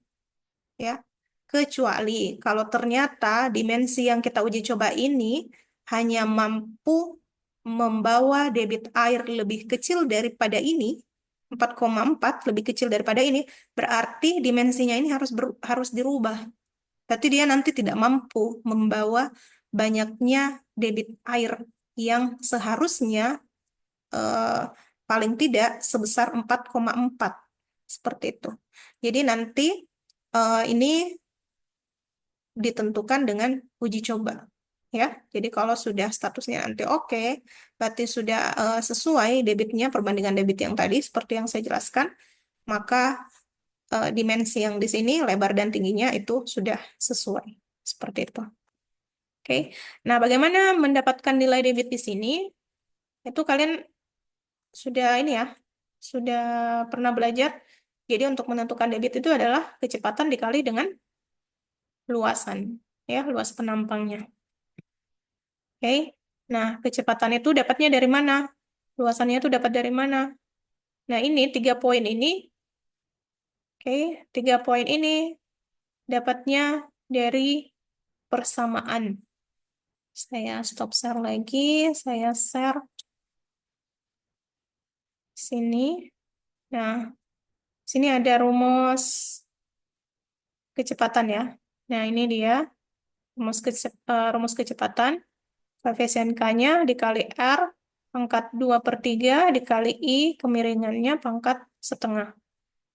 ya. Kecuali kalau ternyata dimensi yang kita uji coba ini hanya mampu membawa debit air lebih kecil daripada ini, 4,4 lebih kecil daripada ini, berarti dimensinya ini harus dirubah. Berarti dia nanti tidak mampu membawa banyaknya debit air yang seharusnya eh, paling tidak sebesar 4,4. Seperti itu. Jadi nanti ini ditentukan dengan uji coba. Ya, jadi kalau sudah statusnya nanti oke, berarti sudah sesuai debitnya perbandingan debit yang tadi seperti yang saya jelaskan, maka dimensi yang di sini lebar dan tingginya itu sudah sesuai. Seperti itu. Oke. Nah, bagaimana mendapatkan nilai debit di sini? Itu kalian sudah ini ya, sudah pernah belajar. Jadi untuk menentukan debit itu adalah kecepatan dikali dengan luasan, ya, luas penampangnya. Oke. Nah, kecepatan itu dapatnya dari mana? Luasannya itu dapat dari mana? Nah, ini 3 poin ini, Oke, 3 poin ini dapatnya dari persamaan. Saya stop share lagi, saya share sini. Nah, sini ada rumus kecepatan ya. Nah, ini dia rumus kecepatan. Koefisien K-nya dikali R, pangkat 2/3 dikali I, kemiringannya pangkat setengah.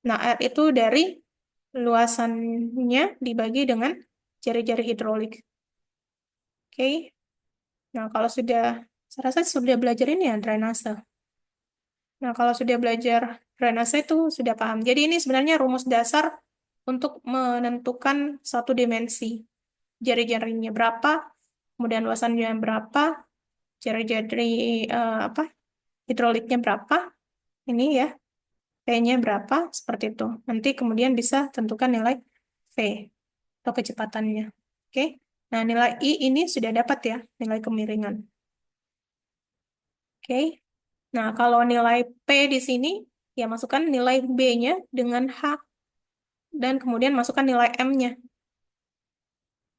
Nah, R itu dari luasannya dibagi dengan jari-jari hidrolik. Oke. Nah, kalau sudah, saya rasa sudah belajar ini ya, drainase. Nah, kalau sudah belajar drainase itu sudah paham. Jadi ini sebenarnya rumus dasar untuk menentukan satu dimensi. Jari-jarinya berapa, kemudian luasannya berapa, jari-jari apa hidroliknya berapa, ini ya, P-nya berapa, seperti itu. Nanti kemudian bisa tentukan nilai V atau kecepatannya. Oke. Nah, nilai I ini sudah dapat ya, nilai kemiringan. Oke. Nah, kalau nilai P di sini, ya masukkan nilai B-nya dengan H, dan kemudian masukkan nilai M-nya.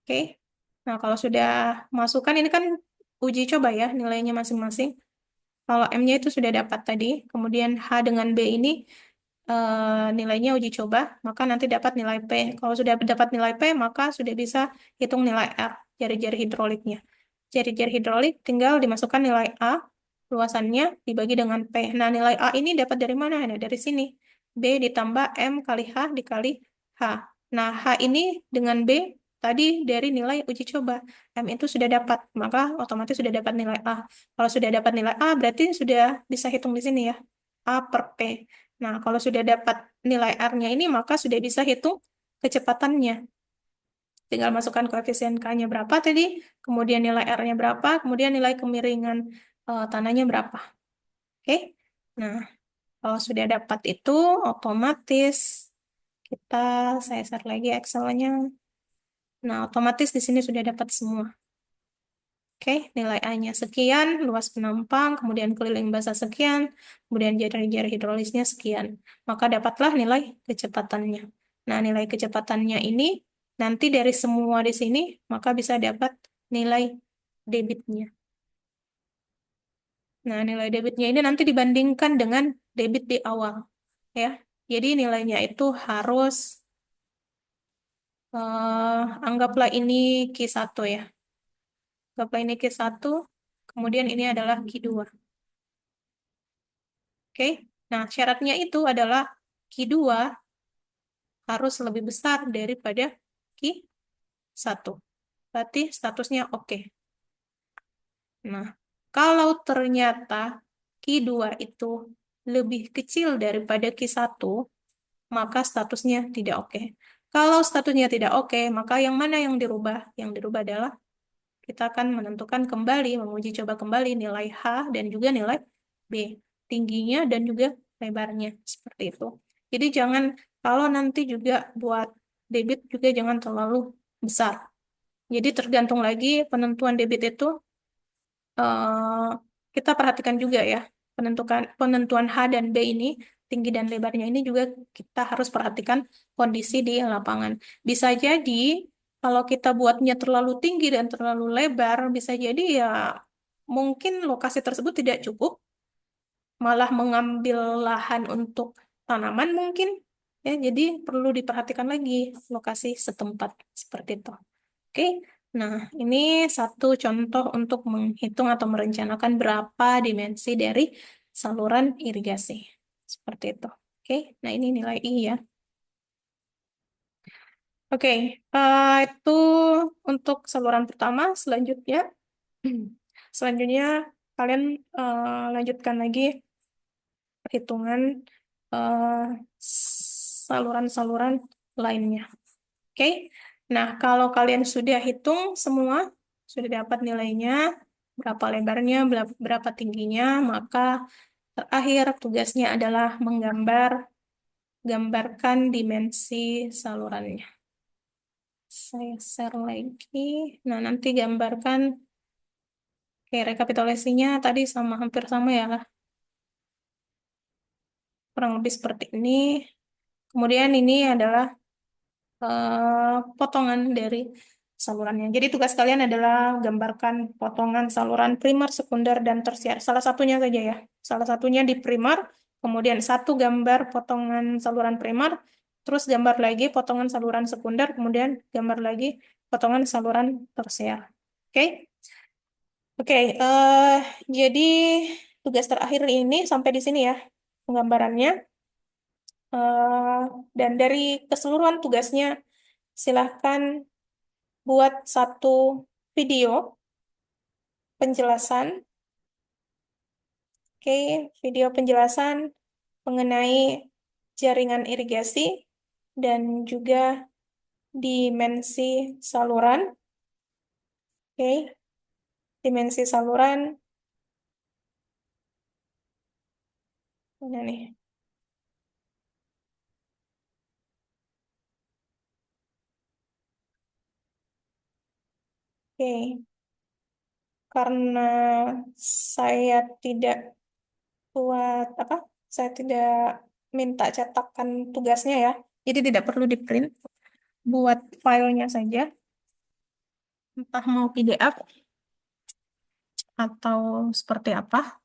Oke. Nah, kalau sudah masukkan, ini kan uji coba ya, nilainya masing-masing. Kalau M-nya itu sudah dapat tadi, kemudian H dengan B ini nilainya uji coba, maka nanti dapat nilai P. Kalau sudah dapat nilai P, maka sudah bisa hitung nilai R, jari-jari hidroliknya. Jari-jari hidrolik tinggal dimasukkan nilai A, luasannya dibagi dengan P. Nah, nilai A ini dapat dari mana? Nah, dari sini. B ditambah M kali H dikali H. Nah, H ini dengan B tadi dari nilai uji coba. M itu sudah dapat, maka otomatis sudah dapat nilai A. Kalau sudah dapat nilai A, berarti sudah bisa hitung di sini ya. A per P. Nah, kalau sudah dapat nilai R-nya ini, maka sudah bisa hitung kecepatannya. Tinggal masukkan koefisien K-nya berapa tadi, kemudian nilai R-nya berapa, kemudian nilai kemiringan tanahnya berapa. Oke? Nah, kalau sudah dapat itu, otomatis kita, saya share lagi Excel-nya. Nah, otomatis di sini sudah dapat semua. Oke, nilai A-nya sekian, luas penampang, kemudian keliling basah sekian, kemudian jari-jari hidrolisnya sekian. Maka dapatlah nilai kecepatannya. Nah, nilai kecepatannya ini nanti dari semua di sini, maka bisa dapat nilai debitnya. Nah, nilai debitnya ini nanti dibandingkan dengan debit di awal. Ya, jadi nilainya itu harus, anggaplah ini Q1 ya. Anggaplah ini Q1, kemudian ini adalah Q2. Oke, nah syaratnya itu adalah Q2 harus lebih besar daripada Q1. Berarti statusnya oke. Nah, kalau ternyata Q2 itu lebih kecil daripada Q1, maka statusnya tidak oke. Kalau statusnya tidak oke, maka yang mana yang dirubah? Yang dirubah adalah kita akan menentukan kembali, menguji coba kembali nilai H dan juga nilai B, tingginya dan juga lebarnya, seperti itu. Jadi jangan, kalau nanti juga buat debit juga jangan terlalu besar. Jadi tergantung lagi penentuan debit itu, eh, kita perhatikan juga ya, penentuan H dan B ini, tinggi dan lebarnya ini juga kita harus perhatikan kondisi di lapangan. Bisa jadi kalau kita buatnya terlalu tinggi dan terlalu lebar, bisa jadi ya mungkin lokasi tersebut tidak cukup, malah mengambil lahan untuk tanaman mungkin. Ya, jadi perlu diperhatikan lagi lokasi setempat seperti itu. Oke, nah ini satu contoh untuk menghitung atau merencanakan berapa dimensi dari saluran irigasi. Seperti itu. Oke, nah ini nilai I ya. Oke, itu untuk saluran pertama. Selanjutnya, selanjutnya kalian lanjutkan lagi perhitungan eh, saluran-saluran lainnya. Oke, nah kalau kalian sudah hitung semua, sudah dapat nilainya, berapa lebarnya, berapa tingginya, maka terakhir tugasnya adalah gambarkan dimensi salurannya. Saya share lagi. Nah, nanti gambarkan, oke, rekapitulasinya tadi sama hampir sama ya, kurang lebih seperti ini. Kemudian ini adalah potongan dari salurannya. Jadi tugas kalian adalah gambarkan potongan saluran primer, sekunder, dan tersier. Salah satunya saja ya. Salah satunya di primer, kemudian satu gambar potongan saluran primer, terus gambar lagi potongan saluran sekunder, kemudian gambar lagi potongan saluran tersier. Oke? Oke, jadi tugas terakhir ini sampai di sini ya penggambarannya. Eh, dan dari keseluruhan tugasnya, silahkan buat satu video penjelasan, oke, video penjelasan mengenai jaringan irigasi dan juga dimensi saluran, oke, dimensi saluran, mana nih? Oke, karena saya tidak buat apa? Saya tidak minta cetakan tugasnya ya, jadi tidak perlu di print. Buat filenya saja, entah mau PDF atau seperti apa.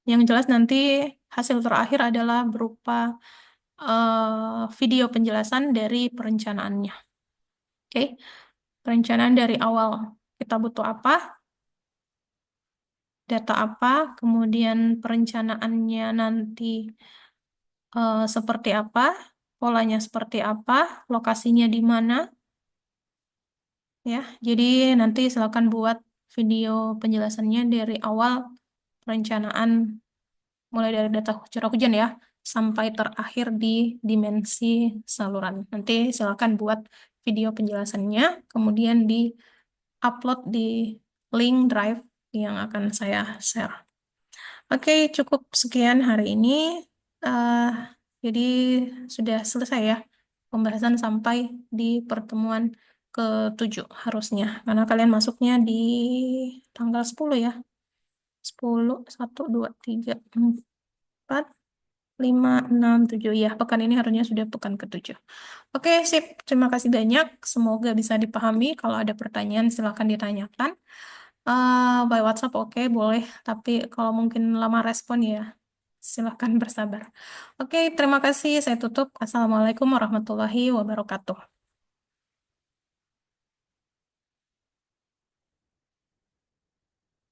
Yang jelas nanti hasil terakhir adalah berupa video penjelasan dari perencanaannya. Oke, perencanaan dari awal. Kita butuh apa, data apa, kemudian perencanaannya nanti seperti apa, polanya seperti apa, lokasinya di mana, ya. Jadi nanti silakan buat video penjelasannya dari awal perencanaan mulai dari data curah hujan ya sampai terakhir di dimensi saluran. Nanti silakan buat video penjelasannya, kemudian di-upload di link drive yang akan saya share. Oke, cukup sekian hari ini. Eh, jadi sudah selesai ya pembahasan sampai di pertemuan ke-7 harusnya. Karena kalian masuknya di tanggal 10 ya. 10, 1, 2, 3, 4, 5, 6, 7. Ya, pekan ini harusnya sudah pekan ke-7. Oke, sip. Terima kasih banyak. Semoga bisa dipahami. Kalau ada pertanyaan, silahkan ditanyakan. By WhatsApp oke, boleh. Tapi kalau mungkin lama respon ya, silahkan bersabar. Oke, terima kasih. Saya tutup. Assalamualaikum warahmatullahi wabarakatuh.